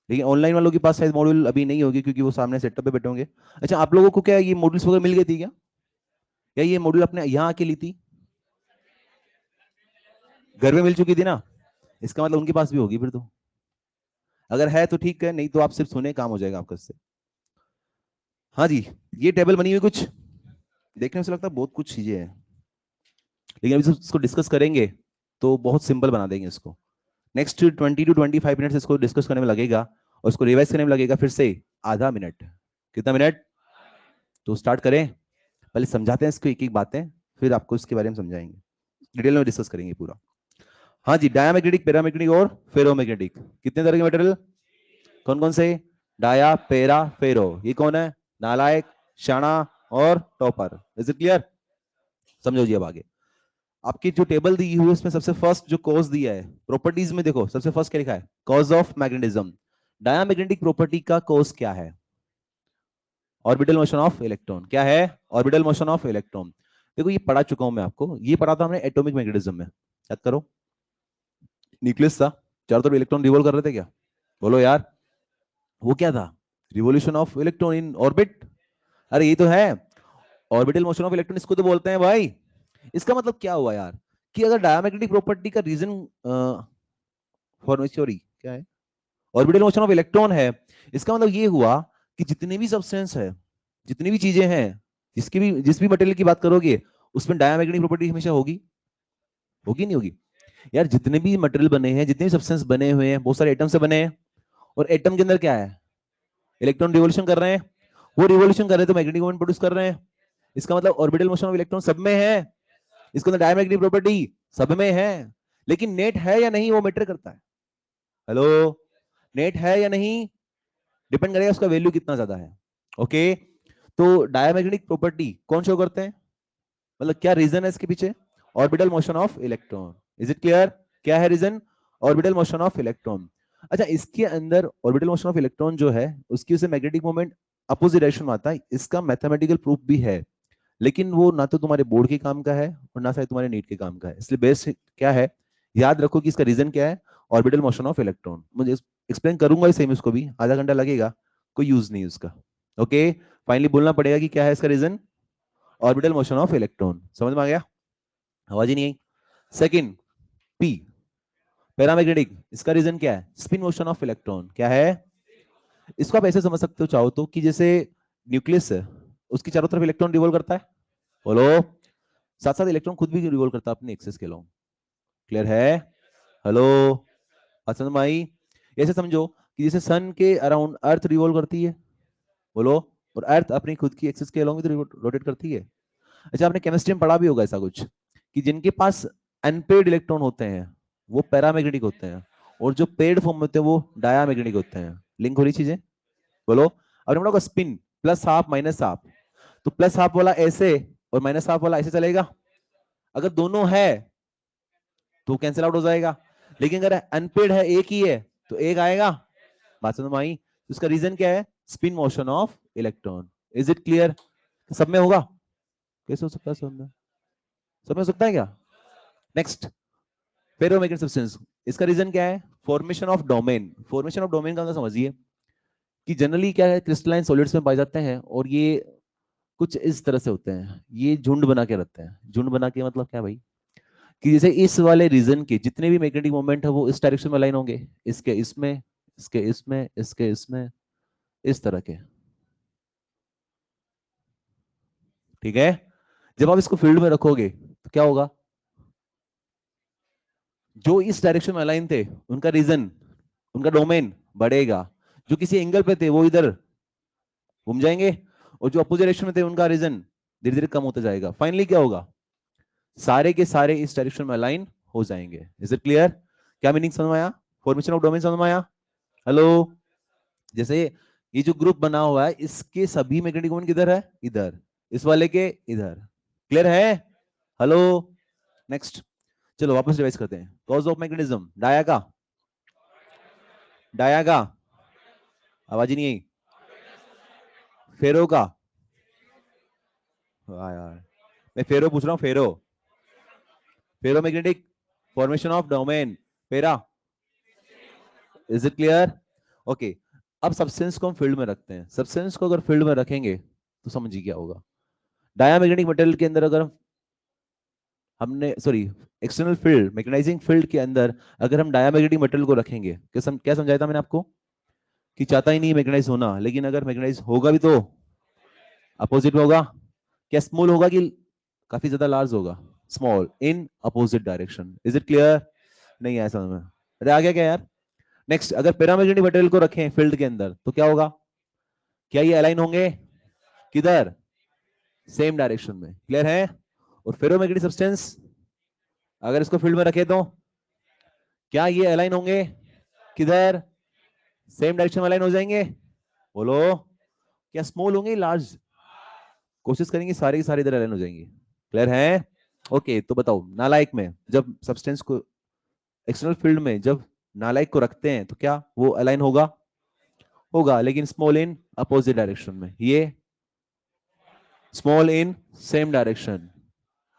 लेकिन ऑनलाइन वालों के पास शायद मॉड्यूल अभी नहीं होगी क्योंकि वो सामने सेटअप पे बैठे होंगे। अच्छा, आप लोगों को क्या ये मॉड्यूल्स वगैरह मिल गई थी क्या, या ये मॉड्यूल अपने यहाँ आके ली थी? घर में मिल चुकी थी ना, इसका मतलब उनके पास भी होगी फिर तो। अगर है तो ठीक है, नहीं तो आप सिर्फ सुने काम हो जाएगा आपका इससे। हाँ जी, ये टेबल बनी हुई कुछ देखने में से लगता है बहुत कुछ चीजें हैं, लेकिन अभी इसको डिस्कस करेंगे तो बहुत सिंपल बना देंगे इसको। नेक्स्ट 20 to 25 मिनट्स इसको डिस्कस करने में लगेगा, और इसको रिवाइज करने में लगेगा फिर से आधा मिनट। कितना मिनट? तो स्टार्ट करें, पहले समझाते हैं इसको एक एक बातें, फिर आपको इसके बारे में समझाएंगे, डिटेल में डिस्कस करेंगे पूरा। हाँ जी, डायामैग्नेटिक, पैरामैग्नेटिक और फेरोमैग्नेटिक, कितने तरह के मटेरियल? कौन कौन से? डाया, पेरा, फेरो। ये कौन है? नालायक, शाना और टॉपर। Is it clear? समझो जी अब आगे। आपकी जो टेबल दी हुई है उसमें सबसे फर्स्ट जो कॉज दिया है प्रॉपर्टीज में, देखो सबसे फर्स्ट क्या लिखा है? Cause of magnetism. Diamagnetic property का कॉज क्या है? Orbital motion of electron. क्या है? Orbital motion of electron. देखो ये पढ़ा चुका हूं मैं आपको, ये पढ़ा था हमने एटॉमिक मैग्नेटिज्म में, याद करो। न्यूक्लियस था, चारों तरफ इलेक्ट्रॉन रिवॉल्व कर रहे थे क्या? बोलो यार, वो क्या था? Revolution of electron in orbit. अरे ये तो है ऑर्बिटल मोशन ऑफ इलेक्ट्रॉन, इसको तो बोलते हैं भाई। इसका मतलब क्या हुआ यार, कि अगर डायमैग्नेटिक प्रॉपर्टी का रीजन फॉर सॉरी क्या है, ऑर्बिटल मोशन ऑफ इलेक्ट्रॉन है, इसका मतलब ये हुआ कि जितने भी सब्सटेंस है, जितनी भी चीजें हैं, जिस भी मटेरियल की बात करोगे उसमें डायमैग्नेटिक प्रॉपर्टी हमेशा होगी। होगी नहीं होगी? यार जितने भी मटेरियल बने हैं, जितने भी सब्सटेंस बने हुए हैं, बहुत सारे एटम से बने हैं, और एटम के अंदर क्या है? इलेक्ट्रॉन रिवोल्यूशन कर रहे हैं, वो रिवोल्यूशन कर रहे हैं तो मैग्नेटिक मोमेंट प्रोड्यूस कर रहे हैं। इसका मतलब ऑर्बिटल मोशन ऑफ इलेक्ट्रॉन सब में है, इसके अंदर डायमैग्नेटिक प्रॉपर्टी सब में है। लेकिन नेट है या नहीं वो मैटर करता है। हेलो, नेट है या नहीं डिपेंड करेगा उसका वैल्यू कितना ज्यादा है। ओके, तो डायमैग्नेटिक प्रॉपर्टी कौन शो करते हैं, मतलब क्या रीजन है इसके पीछे? Orbital motion of electron. Is it clear? क्या है reason? Orbital motion of electron. अच्छा, इसके अंदर ऑर्बिटल मोशन ऑफ इलेक्ट्रॉन जो है उसकी उसे मैग्नेटिक मोमेंट अपोजिट डायरेक्शन में आता है, इसका मैथमेटिकल प्रूफ भी है, लेकिन वो ना तो तुम्हारे बोर्ड के काम का है और ना शायद तुम्हारे नीट के काम का है, इसलिए बेस्ट क्या है, याद रखो कि इसका रीजन क्या है? Orbital motion of electron. मुझे एक्सप्लेन करूंगा सेम इसको भी, आधा घंटा लगेगा, कोई यूज नहीं उसका। ओके, फाइनली बोलना पड़ेगा कि क्या है इसका reason? Orbital motion of electron. समझ में आ गया? आवाज ही नहीं आई। सेकंड, पी, पैरामैग्नेटिक, इसका रीजन क्या है? Spin motion of electron. क्या है? इसको आप ऐसे समझ सकते हो चाहो तो, कि जैसे न्यूक्लियस है, उसकी चारों तरफ इलेक्ट्रॉन रिवॉल्व करता है, बोलो, साथ साथ इलेक्ट्रॉन खुद भी रिवॉल्व करता है अपने एक्सेस के लॉन्ग। क्लियर है? हेलो, समझ में आई? ऐसे समझो कि जैसे सन के अराउंड अर्थ रिवॉल्व करती है, बोलो, और अर्थ अपनी खुद की एक्सिस के अलॉन्ग भी रोटेट करती है। अच्छा, आपने केमिस्ट्री में पढ़ा भी होगा ऐसा कुछ, कि जिनके पास अनपेड इलेक्ट्रॉन होते हैं वो पैरामैग्नेटिक होते हैं, और जो पेड फॉर्म में होते हैं वो डायामैग्नेटिक होते हैं। लिंक हो रही चीजें, बोलो। अब हम लोग spin plus half minus half, तो प्लस हाफ वाला ऐसे और माइनस हाफ वाला ऐसे चलेगा, अगर दोनों है तो कैंसिल आउट हो जाएगा, लेकिन अगर अनपेड है एक ही है तो एक आएगा। बात समझ में आई? तो इसका रीजन क्या है? Spin motion of electron. Is it clear? सब में होगा? कैसे हो सकता है सब में हो सकता है क्या? नेक्स्ट, फेरोमैग्नेटिक सब्सटेंस, इसका रीजन क्या है? Formation of domain. Formation of domain का मतलब समझिए कि जनरली क्या है, क्रिस्टलाइन सॉलिड्स में पाए जाते हैं, और ये कुछ इस तरह से होते हैं, ये झुंड बना के रखते हैं। झुंड बना के मतलब क्या भाई, कि जैसे इस वाले रीजन के जितने भी मैग्नेटिक मोमेंट है वो इस डायरेक्शन में अलाइन होंगे, इसके इसमें, इसके इसमें, इसके इसमें, इस तरह के। ठीक है, जब आप इसको फील्ड में रखोगे तो क्या होगा? जो इस डायरेक्शन में अलाइन थे उनका रीजन, उनका डोमेन बढ़ेगा, जो किसी एंगल पे थे वो इधर घूम जाएंगे, और जो अपोजिट डायरेक्शन में थे उनका रीजन धीरे धीरे कम होता जाएगा। फाइनली क्या होगा, सारे के सारे इस डायरेक्शन में अलाइन हो जाएंगे। Is it clear? क्या मीनिंग समझ में आया? फॉर्मेशन ऑफ डोमेन समझ में आया? हेलो, जैसे ये जो ग्रुप बना हुआ है इसके सभी मैग्नेटिक मोमेंट किधर है? इधर। इस वाले के इधर। क्लियर है? Hello, next. चलो वापस रिवाइज करते हैं। कॉज ऑफ मैग्नेटिज्म, डाया का, डाया का, आवाज ही नहीं आई। फेरो का, वाह यार, मैं फेरो पूछ रहा हूँ, फेरो, फेरो मैग्नेटिक फॉर्मेशन ऑफ डोमेन, फेरा। Is it clear? ओके, अब सब्सटेंस को हम फील्ड में रखते हैं। सब्सटेंस को अगर फील्ड में रखेंगे तो समझिए क्या होगा। डायामैग्नेटिक मटेरियल के अंदर अगर हमने sorry external field, magnetizing field के अंदर अगर हम डायामैग्नेटिक मटेरियल को रखेंगे, क्या समझाया था मैंने आपको कि चाहता ही नहीं मैग्नेटाइज होना, लेकिन अगर मैग्नेटाइज होगा भी तो अपोजिट में होगा। क्या स्मॉल होगा कि काफी ज्यादा लार्ज होगा? Small in opposite direction. Is it clear? नहीं आया समझ में? अरे आ गया क्या यार? नेक्स्ट, अगर पैरामैग्नेटिक मटेरियल को रखें फील्ड के अंदर तो क्या होगा? क्या ये अलाइन होंगे? किधर? सेम डायरेक्शन में। क्लियर है? और फेरोमैग्नेटिक सब्सटेंस अगर इसको फील्ड में रखे तो क्या ये अलाइन होंगे? किधर? सेम डायरेक्शन में अलाइन हो जाएंगे? बोलो, क्या स्मॉल होंगे लार्ज? कोशिश करेंगे सारे के सारे इधर अलाइन हो जाएंगे। क्लियर है? ओके, तो बताओ नालायक में जब सब्सटेंस को एक्सटर्नल फील्ड में जब नालायक को रखते हैं तो क्या वो अलाइन होगा? होगा, लेकिन स्मॉल इन अपोजिट डायरेक्शन में। ये small in same direction,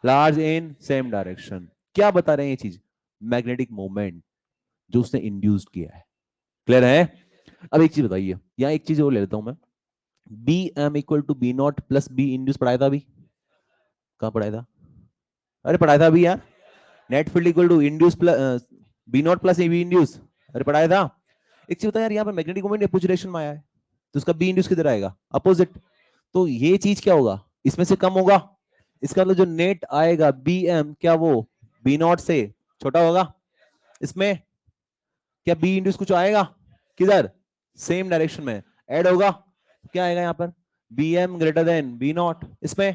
large in same direction. क्या बता रहे हैं ये चीज? मैग्नेटिक मोमेंट जो उसने इंड्यूस किया है। क्लियर है? अब एक चीज बताइए, यहां एक चीज और ले लेता हूं मैं। B M equal to B not plus B induce पढ़ाया था अभी? कहां पढ़ाया था? अरे पढ़ाया था अभी यार। Net field equal to induce plus B not plus B induce. अरे पढ़ाया था। एक चीज बता यार, यहाँ पर मैग्नेटिक मोमेंट अपोजिट डायरेक्शन में आया है तो उसका बी इंड्यूस किधर आएगा? अपोजिट। तो ये चीज क्या होगा? इसमें से कम होगा। इसका मतलब जो नेट आएगा बी एम, क्या वो बी नॉट से छोटा होगा? इसमें क्या बी इंड्यूस कुछ आएगा? किधर? सेम डायरेक्शन में ऐड होगा। तो क्या आएगा यहाँ पर? B M greater than B not. इसमें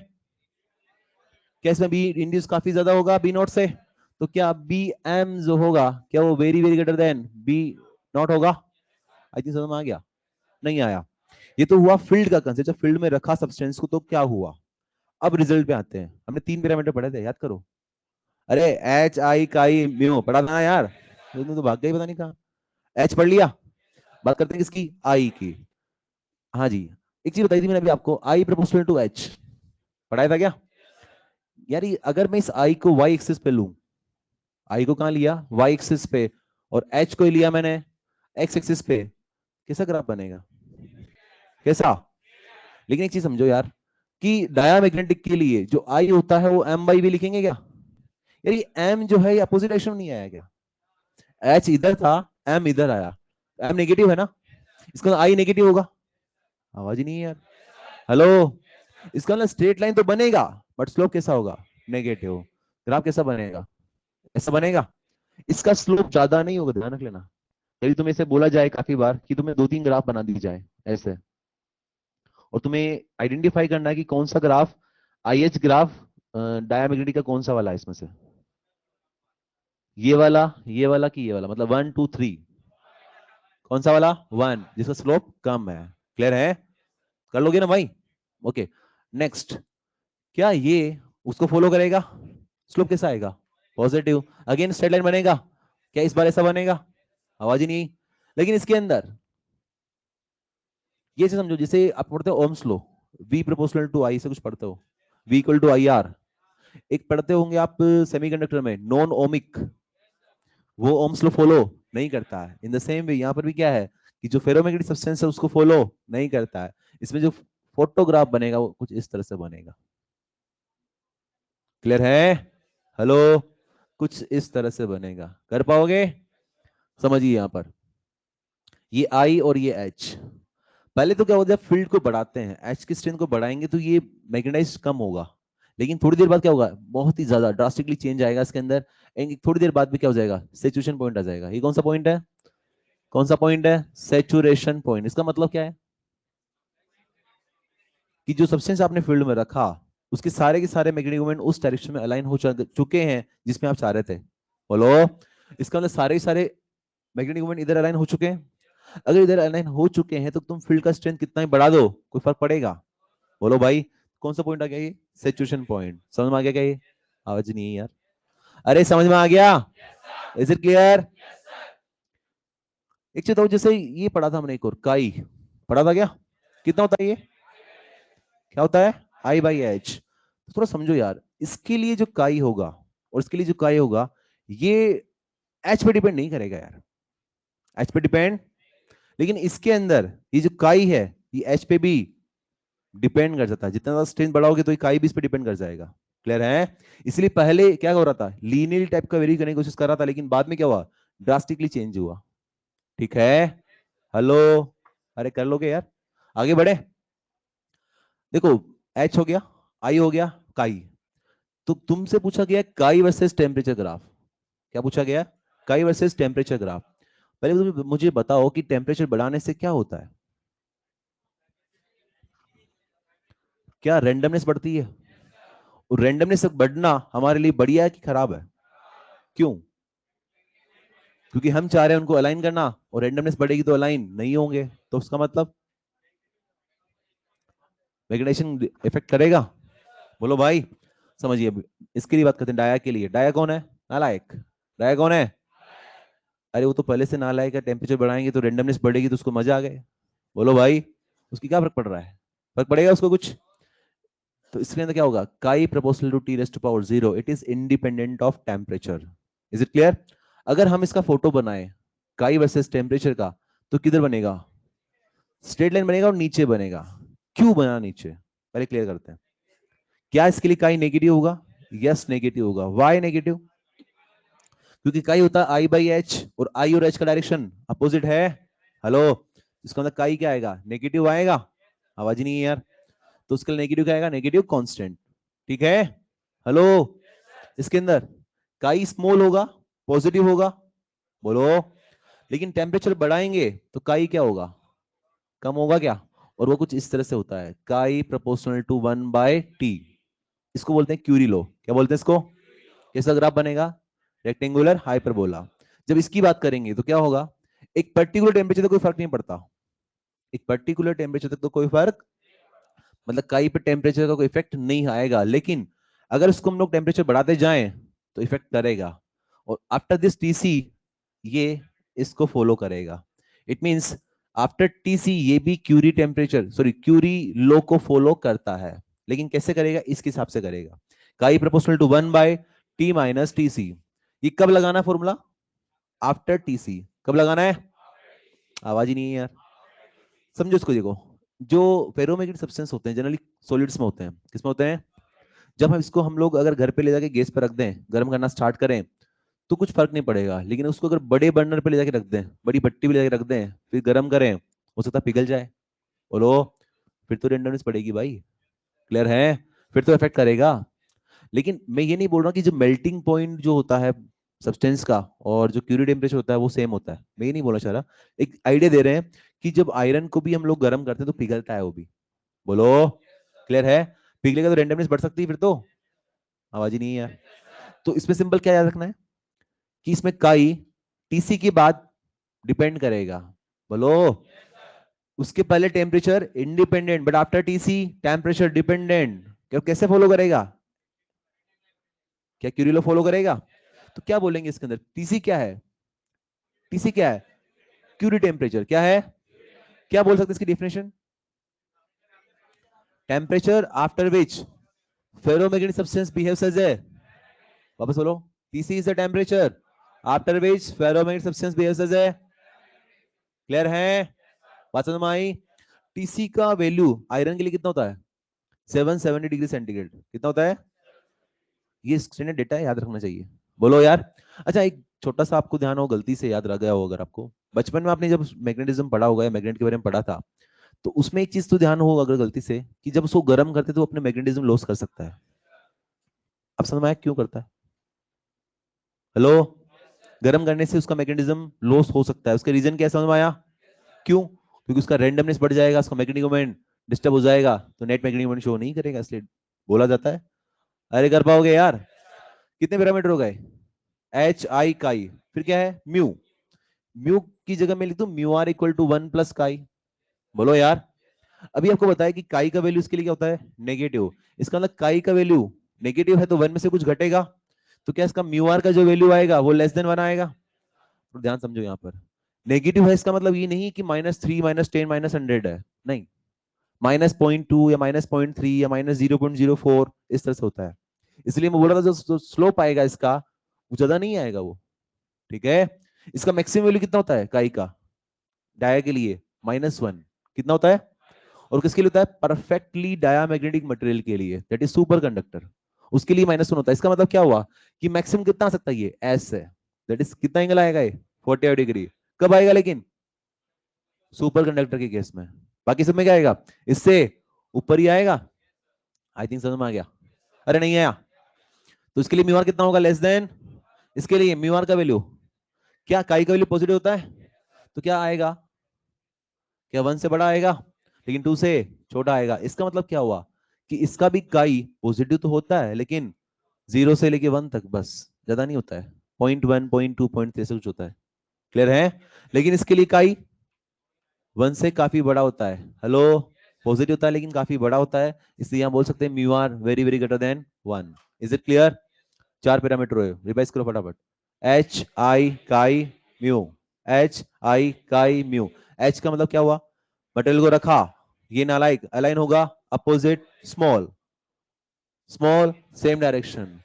क्या इसमें बी इंड्यूस काफी ज्यादा होगा बी नॉट से? तो क्या बी एम जो होगा क्या वो very very greater than B naught होगा? आई थिंक समझ में आ गया? नहीं आया? ये तो हुआ फील्ड का कंसेप्ट, जब फील्ड में रखा सब्सटेंस को तो क्या हुआ। अब रिजल्ट पे आते हैं। हमने 3 पैरामीटर पढ़े थे, याद करो। अरे एच आई काई म्यू पढ़ा था ना यार, तुमने तो भाग गई, पता नहीं कहा। एच पढ़ लिया? बात करते हैं किसकी? आई की। हाँ जी, एक चीज बताई थी मैंने अभी आपको, आई प्रोपोर्शनल टू एच, पढ़ाया था क्या? यार अगर मैं इस आई को वाई एक्सिस पे लूं, आई को कहां लिया? वाई एक्सिस पे, और एच को लिया मैंने एक्स एक्सिस पे, कैसा ग्राफ बनेगा? कैसा? लेकिन एक चीज समझो यार कि डायामैग्नेटिक के लिए जो आई होता है वो एम बाई भी लिखेंगे क्या? यार ये एम जो है ये अपोजिट डायरेक्शन में नहीं आया क्या? एच इधर था, एम इधर आया, एम नेगेटिव है ना, इसका आई नेगेटिव होगा। आवाज ही नहीं है यार। हेलो, इसका मतलब स्ट्रेट लाइन तो बनेगा बट स्लोप कैसा होगा? नेगेटिव। ग्राफ कैसा बनेगा? ऐसा बनेगा। इसका स्लोप ज्यादा नहीं होगा, ध्यान रख लेना। यदि तुम्हें इसे बोला जाए काफी बार कि तुम्हें 2-3 ग्राफ बना दी जाए ऐसे, और तुम्हें आइडेंटिफाई करना है कि कौन सा graph I H graph diamagnetic का कौन सा वाला है इसमें से, ये वाला कि ये वाला, मतलब 1 2 3, कौन सा वाला? 1 जिसका स्लोप कम है। क्लियर है? कर लोगे ना भाई? Okay, next. क्या ये उसको फॉलो करेगा? स्लोप कैसा आएगा? पॉजिटिव। अगेन स्ट्रेट लाइन बनेगा क्या इस बार? ऐसा बनेगा? आवाज ही नहीं। लेकिन इसके अंदर ये समझो, जैसे आप पढ़ते हो Ohm's law, V proportional to I से कुछ पढ़ते हो, V equal to I R. एक पढ़ते होंगे आप सेमीकंडक्टर में नॉन ओमिक, वो ओम्स लॉ फॉलो नहीं करता है। इन द सेम वे यहाँ पर भी क्या है कि जो फेरोमैग्नेटिक सब्सटेंस है उसको फॉलो नहीं करता है। इसमें जो फोटोग्राफ बनेगा वो कुछ इस तरह से बनेगा। क्लियर है? हेलो, कुछ इस तरह से बनेगा। कर पाओगे? समझिए यहां पर ये आई और ये एच, पहले तो क्या होता है फील्ड को बढ़ाते हैं, एच की स्ट्रेंथ को बढ़ाएंगे तो ये मैग्नेटाइज कम होगा, लेकिन थोड़ी देर बाद क्या होगा? बहुत ही ज्यादा ड्रास्टिकली चेंज आएगा इसके अंदर। थोड़ी देर बाद भी क्या हो जाएगा? सैचुरेशन पॉइंट आ जाएगा। ये कौन सा पॉइंट है? कौन सा पॉइंट है? Saturation point. इसका मतलब क्या है? कि जो सब्सटेंस आपने फील्ड में रखा उसके सारे के सारे मैग्नेटिक मोमेंट उस डायरेक्शन में अलाइन हो चुके हैं जिसमें आप चाह रहे थे। बोलो, इसका मतलब सारे के सारे मैग्नेटिक मोमेंट इधर अलाइन हो चुके हैं। अगर इधर अलाइन हो चुके हैं तो तुम फील्ड का स्ट्रेंथ कितना ही बढ़ा दो, कोई फर्क पड़ेगा? बोलो भाई, कौन सा पॉइंट आ गया ये? Saturation point. समझ में आ गया क्या ये? आवाज नहीं है यार। अरे समझ में आ गया? Is it clear? एक चीज तो जैसे ये पढ़ा था हमने, एक और काई पढ़ा था क्या? कितना होता है ये? क्या होता है? आई बाई एच। थोड़ा समझो यार, इसके लिए जो काई होगा और इसके लिए जो काई होगा, ये एच पे डिपेंड नहीं करेगा यार, एच पे डिपेंड। लेकिन इसके अंदर ये जो काई है ये एच पे भी डिपेंड कर जाता है। जितना ज्यादा स्ट्रेंथ बढ़ाओगे तो ये काई भी इस पे डिपेंड कर जाएगा। क्लियर है? इसलिए पहले क्या हो रहा था, लीनियर टाइप का वेरी करने की कोशिश कर रहा था, लेकिन बाद में क्या हुआ, ड्रास्टिकली चेंज हुआ। ठीक है? हेलो, अरे कर लोगे यार, आगे बढ़े। देखो, एच हो गया, आई हो गया, काई। तो तुमसे पूछा गया काई वर्सेस टेम्परेचर ग्राफ। क्या पूछा गया? काई वर्सेस टेम्परेचर ग्राफ। पहले तुम मुझे बताओ कि टेम्परेचर बढ़ाने से क्या होता है? क्या रेंडमनेस बढ़ती है? और रेंडमनेस बढ़ना हमारे लिए बढ़िया है कि खराब है? क्यों? क्योंकि हम चाह रहे हैं उनको अलाइन करना, और रेंडमनेस बढ़ेगी तो अलाइन नहीं होंगे, तो उसका मतलब मैग्नेटाइजेशन इफेक्ट करेगा। बोलो भाई, समझिए। अभी इसके लिए बात करते हैं, डाया के लिए। डाया कौन है? नालायक। डाया कौन है? अरे वो तो पहले से नालायक है, टेम्परेचर बढ़ाएंगे तो रेंडमनेस बढ़ेगी तो उसको मजा आ गए। बोलो भाई, उसकी क्या फर्क पड़ रहा है? फर्क पड़ेगा उसको कुछ? तो इसके अंदर क्या होगा, chi proportional to T raise to power 0, it is independent of temperature. Is it clear? अगर हम इसका फोटो बनाए काई वर्सेस टेम्परेचर का, तो किधर बनेगा? स्ट्रेट लाइन बनेगा और नीचे बनेगा। क्यों बना नीचे, पहले क्लियर करते हैं। क्या इसके लिए काई नेगेटिव होगा? यस नेगेटिव होगा। Why negative? क्योंकि काई होता है आई बाई एच, और आई और एच का डायरेक्शन अपोजिट है। हेलो, इसका मतलब काई क्या आएगा? नेगेटिव आएगा। आवाज ही नहीं है यार। तो उसके लिए नेगेटिव क्या आएगा? Negative constant. ठीक है? हेलो, इसके अंदर काई स्मॉल होगा, पॉजिटिव होगा। बोलो। लेकिन टेम्परेचर बढ़ाएंगे तो काई क्या होगा? कम होगा क्या? और वो कुछ इस तरह से होता है, काई प्रोपोर्शनल टू 1/t। इसको बोलते हैं क्यूरी लो। क्या बोलते हैं इसको? कैसा ग्राफ बनेगा? Rectangular hyperbola. जब इसकी बात करेंगे तो क्या होगा, एक पर्टिकुलर टेम्परेचर तक कोई फर्क नहीं पड़ता। एक पर्टिकुलर टेम्परेचर तक तो कोई फर्क, मतलब काई पे टेम्परेचर का कोई इफेक्ट नहीं आएगा। लेकिन अगर उसको हम लोग टेम्परेचर बढ़ाते जाएं तो इफेक्ट करेगा। और आफ्टर दिस टीसी ये इसको फॉलो करेगा। इट मींस आफ्टर टीसी ये भी क्यूरी टेम्परेचर, सॉरी क्यूरी लो को फॉलो करता है। लेकिन कैसे करेगा? इसके हिसाब से करेगा, काई proportional to 1/t minus TC. ये कब लगाना फॉर्मूला? After TC. कब लगाना है? आवाज ही नहीं है यार। समझो इसको, देखो, जो फेरोमैग्नेटिक सब्सटेंस होते हैं जनरली सॉलिड्स में होते हैं। किसमें होते हैं? जब हम इसको हम लोग अगर घर पे ले जाके गैस पे रख दें, गर्म करना स्टार्ट करें, तो कुछ फर्क नहीं पड़ेगा। लेकिन उसको अगर बड़े बर्नर पे ले जाके रख दें, बड़ी भट्टी पे ले जाके रख दें, फिर गर्म करें, हो सकता है पिघल जाए। बोलो, फिर तो रेंडमनेस पड़ेगी भाई। क्लियर है? फिर तो इफेक्ट करेगा। लेकिन मैं ये नहीं बोल रहा कि जो मेल्टिंग पॉइंट जो होता है सब्सटेंस का और जो क्यूरी टेम्परेचर होता है वो सेम होता है, मैं ये नहीं बोलना चाह रहा। एक आइडिया दे रहे हैं कि जब आयरन को भी हम लोग गर्म करते हैं तो पिघलता है वो भी। बोलो, क्लियर है? पिघलेगा तो रेंडमनेस बढ़ सकती है फिर तो। आवाज ही नहीं है यार। तो इसमें सिंपल क्या याद रखना है कि इसमें काई टीसी के बाद डिपेंड करेगा। बोलो, उसके पहले temperature independent, but after TC temperature dependent. क्या कैसे फॉलो करेगा? क्या क्यूरिलो फॉलो करेगा? तो क्या बोलेंगे इसके अंदर, टीसी क्या है? टीसी क्या है? Curie temperature. क्या है? क्या बोल सकते हैं इसकी definition? Temperature after which ferromagnetic substance behaves as a, वापस बोलो, TC is the temperature after which ferromagnetic substance behaves as a. Clear है? बात समझ में आई? टीसी का वैल्यू आयरन के लिए कितना होता है? 770 डिग्री सेंटीग्रेड। कितना होता है? ये स्टैंडर्ड डेटा है, याद रखना चाहिए। बोलो यार। अच्छा, एक छोटा सा आपको ध्यान हो, गलती से याद रह गया हो, अगर आपको बचपन में आपने जब मैग्नेटिज्म पढ़ा होगा या मैग्नेट के बारे में पढ़ा था, तो उसमें एक चीज तो ध्यान हो अगर गलती से, कि जब उसको गर्म करते तो अपने मैग्नेटिज्म लॉस कर सकता है। अब समझ में आया क्यों करता है? हेलो, गर्म करने से उसका मैग्नेटिज्म लॉस हो सकता है, उसका रीजन क्या है? समझ में आया? क्यों? क्योंकि उसका रेंडमनेस बढ़ जाएगा, उसका मैग्नेटिक मोमेंट डिस्टर्ब हो जाएगा तो नेट मैग्नेटिक मोमेंट शो नहीं करेगा, इसलिए बोला जाता है। अरे कर पाओगे यार? कितने पैरामीटर हो गए? एच आई काई, फिर क्या है म्यू। म्यू की जगह में लिख दूं म्यू आर इक्वल टू 1 + काई। बोलो यार। अभी आपको बताया कि काई का वैल्यू इसके लिए क्या होता है, नेगेटिव। इसका मतलब काई का वैल्यू नेगेटिव है तो वन में से कुछ घटेगा, तो क्या इसका म्यू आर का जो वैल्यू आएगा वो लेस देन वन आएगा। तो ध्यान समझो यहाँ पर, नेगेटिव है इसका मतलब ये नहीं कि -3 -10 -100 है, नहीं। -0.2 या -0.3 या -0.04 इस तरह से होता है। इसलिए मैं बोल रहा था जो स्लोप आएगा इसका वो ज्यादा नहीं आएगा वो, ठीक है। इसका मैक्सिमम वैल्यू कितना होता है काई का, डाया के लिए -1 कितना होता है, और किसके लिए होता है, परफेक्टली डायामैग्नेटिक मटेरियल के लिए, दैट इज सुपर कंडक्टर, उसके लिए -1 होता है। इसका मतलब क्या हुआ कि मैक्सिमम कितना आ सकता है, ये एस है, दैट इज कितना एंगल आएगा ये 45 डिग्री। कब आएगा लेकिन, सुपर कंडक्टर के केस में। बाकी सब में क्या आएगा, इससे ऊपर ही आएगा। आई थिंक समझ में आ गया? अरे नहीं आया? तो इसके लिए म्यू आर कितना होगा, लेस देन। इसके लिए म्यू आर का वैल्यू क्या, काई का वैल्यू पॉजिटिव होता है तो क्या आएगा, क्या 1 से बड़ा आएगा, लेकिन 2 से छोटा आएगा। इसका मतलब क्या हुआ कि इसका भी काई पॉजिटिव तो होता है लेकिन 0 से लेके 1 तक, बस, ज्यादा नहीं होता है। 0.1 0.2 0.3 से कुछ होता है, क्लियर है। लेकिन इसके लिए काई 1 से काफी बड़ा होता है। हेलो, पॉजिटिव होता है लेकिन काफी बड़ा होता है, इसलिए हम बोल सकते हैं mu R very very greater than 1। Is it clear? 4 parameter हुए, रिवाइज करो फटाफट। एच आई काई म्यू, एच आई काई म्यू। एच का मतलब क्या हुआ, मटेरियल को रखा, ये नालायक अलाइन होगा, opposite small, small same direction,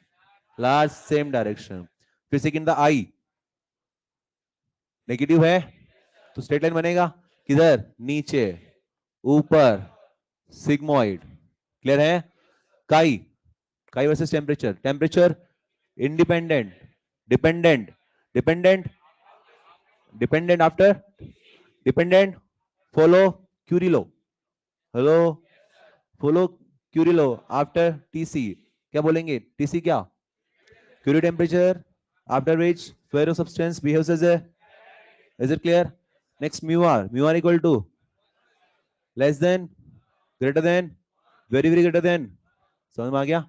large same direction. फिर सेकंड द आई नेगेटिव है तो स्ट्रेट लाइन बनेगा, किधर, नीचे, ऊपर, सिग्मोइड, क्लियर है। Chi, chi versus temperature, temperature independent, dependent, dependent, dependent after, dependent, follow Curie law, hello, follow Curie law after TC. क्या बोलेंगे, टीसी क्या, Curie temperature after which ferro substance behaves as a, is it clear. Next mu are equal to less than, greater than, very very greater than. समझ में आ गया?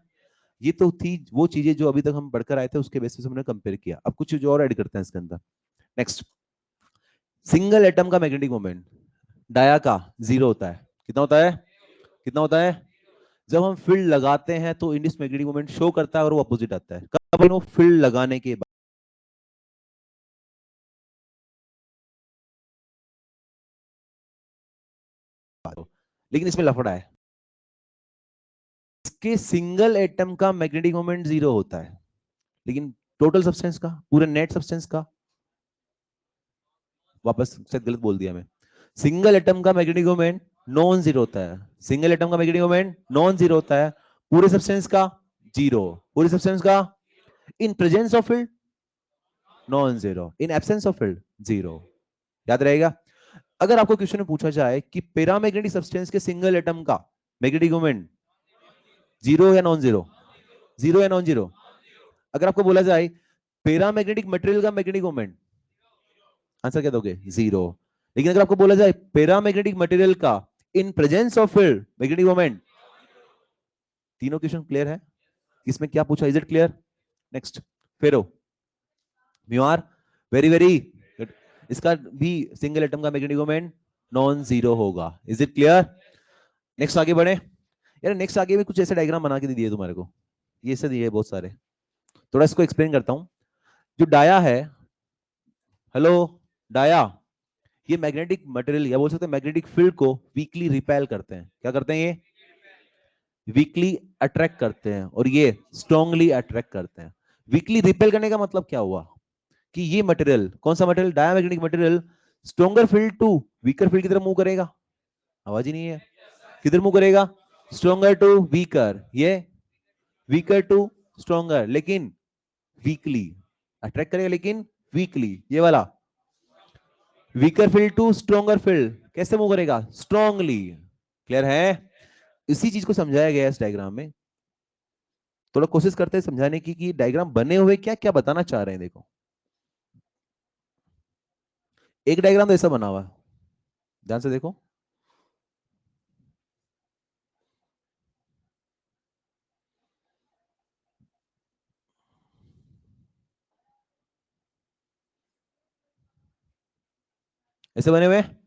ये तो थी वो चीजें जो अभी तक हम पढ़कर आए थे, उसके बेसिस पे हमने कंपेयर किया। अब कुछ चीज और ऐड करते हैं इसके अंदर। नेक्स्ट, सिंगल एटम का मैग्नेटिक मोमेंट डाया का 0 होता है। कितना होता है, कितना होता है? जब हम फील्ड लगाते हैं तो इंड्यूस्ड मैग्नेटिक मोमेंट शो करता है और वो अपोजिट आता है। कब, वो फील्ड लगाने के बाद। लेकिन इसमें लफड़ा है, इसके सिंगल एटम का मैग्नेटिक मोमेंट 0 होता है, लेकिन टोटल सब्सटेंस का, पूरे नेट सब्सटेंस का, वापस शायद गलत बोल दिया मैं, सिंगल एटम का मैग्नेटिक मोमेंट नॉन जीरो होता है। सिंगल एटम का मैग्नेटिक मोमेंट नॉन जीरो होता है, पूरे सब्सटेंस का जीरो, पूरे सब्सटेंस का, in presence of field non zero, in absence of field zero. याद रहेगा? अगर आपको क्वेश्चन में पूछा जाए कि पैरामैग्नेटिक सब्सटेंस के सिंगल एटम का मैग्नेटिक मोमेंट जीरो या नॉन जीरो, जीरो या नॉन जीरो, अगर आपको बोला जाए पैरामैग्नेटिक मटेरियल का मैग्नेटिक मोमेंट, आंसर क्या दोगे, जीरो। लेकिन अगर आपको बोला जाए पैरामैग्नेटिक मटेरियल का in presence of field magnetic moment, तीनों क्वेश्चन क्लियर है, इसमें क्या पूछा, is it clear. Next, ferro mu R very very, इसका भी सिंगल एटम का मैग्नेटिक मोमेंट नॉन जीरो होगा। Is it clear? नेक्स्ट आगे बढ़े। यार नेक्स्ट आगे भी कुछ ऐसे डायग्राम बना के दिए तुम्हारे को, ये से दिए बहुत सारे, थोड़ा इसको एक्सप्लेन करता हूं। जो डाया है, हेलो, डाया, ये मैग्नेटिक मटेरियल या बोल सकते हैं मैग्नेटिक फील्ड को वीकली रिपेल करते हैं। क्या करते हैं, ये वीकली अट्रैक्ट करते हैं और ये स्ट्रांगली अट्रैक्ट करते हैं। वीकली रिपेल करने का मतलब क्या हुआ कि ये मटेरियल, कौन सा material, diamagnetic material, stronger field to weaker field की तरफ मूव करेगा। आवाज ही नहीं है, किधर मूव करेगा, स्ट्रॉन्गर टू वीकर, ये वीकर टू स्ट्रॉन्गर, लेकिन वीकली अट्रैक्ट करेगा, लेकिन वीकली, ये वाला weaker field to stronger field कैसे मूव करेगा, स्ट्रांगली। क्लियर है? इसी चीज को समझाया गया है इस डायग्राम में। थोड़ा कोशिश करते हैं समझाने की कि डायग्राम बने हुए क्या क्या बताना चाह रहे हैं। देखो, एक डायग्राम तो ऐसा बना हुआ है, ध्यान से देखो, ऐसे बने हुए हैं।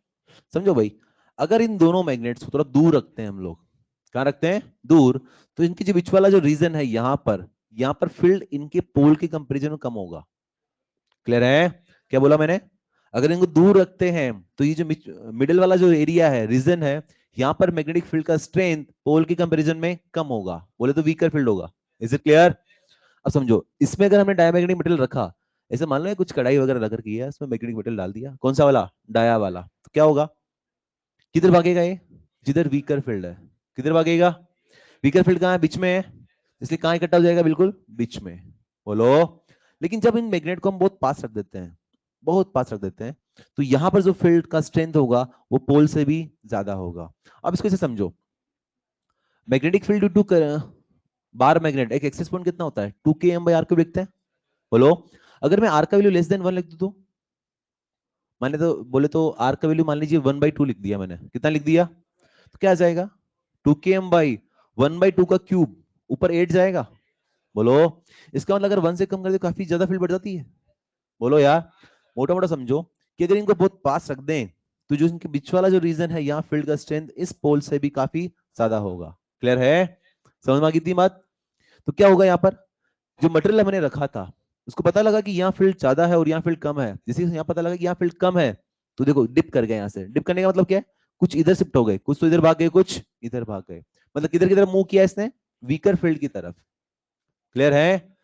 समझो भाई, अगर इन दोनों मैग्नेट्स को थोड़ा दूर रखते हैं हम लोग, कहाँ रखते हैं, दूर, तो इनके जो बीच वाला जो रीजन है यहाँ पर फील्ड इनके पोल के कंपैरिजन में कम होगा। क्लियर है? क्या बोला मैंने? अगर इनको दूर रखते हैं तो ये जो मिडिल वाला जो एरिया है, रीजन है, यहाँ पर मैग्नेटिक फील्ड का स्ट्रेंथ पोल के कंपैरिजन में कम होगा, बोले तो वीकर फील्ड होगा। Is it clear? अब समझो, इसमें अगर हमने डायमैग्नेटिक मटेरियल रखा, ऐसे मान लो कुछ कढ़ाई वगैरह रख रखी है, इसमें मैग्नेटिक मटेरियल डाल दिया, कौन सा वाला, डाया वाला, तो क्या होगा, किधर भागेगा ये, जिधर वीकर फील्ड है। किधर भागेगा, वीकर फील्ड कहाँ है, बीच में है, इसलिए कहाँ इकट्ठा हो जाएगा, बिल्कुल बीच में। बोलो। लेकिन जब इन मैग्नेट को हम बहुत पास रख देते हैं, बहुत पास रख देते हैं, तो यहां पर जो फील्ड का स्ट्रेंथ होगा वो पोल से भी ज्यादा होगा। अब इसको ऐसे समझो, magnetic field due to bar magnet, एक एक्सिस पॉइंट कितना होता है, 2 km/r क्यूब लिखते हैं। बोलो, अगर मैं आर का वैल्यू लेस देन 1 लिख दूं तो, माने तो बोले तो आर का वैल्यू मान लीजिए 1/2 लिख दिया मैंने, कितना लिख दिया, तो क्या आ जाएगा, 2 km/1/2 का क्यूब, ऊपर 8 जाएगा। बोलो, इसका मतलब अगर 1 से कम कर दे काफी ज्यादा फील्ड बढ़ जाती है। बोलो यार, मोटा मोटा समझो कि अगर इनको बहुत पास रख दें तो जो इनके बीच वाला जो रीजन है, यहाँ फील्ड का स्ट्रेंथ इस पोल से भी काफी ज्यादा होगा। क्लियर है? समझ में आ गई थी बात? तो क्या होगा, यहाँ पर जो मटेरियल हमने रखा था, उसको पता लगा कि यहाँ फील्ड ज्यादा है और यहाँ फील्ड कम है, जैसे यहाँ पता लगा कि यहाँ फील्ड कम है, तो देखो डिप कर गए, यहाँ से डिप करने का मतलब क्या है, कुछ इधर शिफ्ट हो गए, कुछ तो इधर भाग गए, कुछ इधर भाग गए, मतलब किधर की तरफ मूव किया इसने, वीकर फील्ड की तरफ। क्लियर है?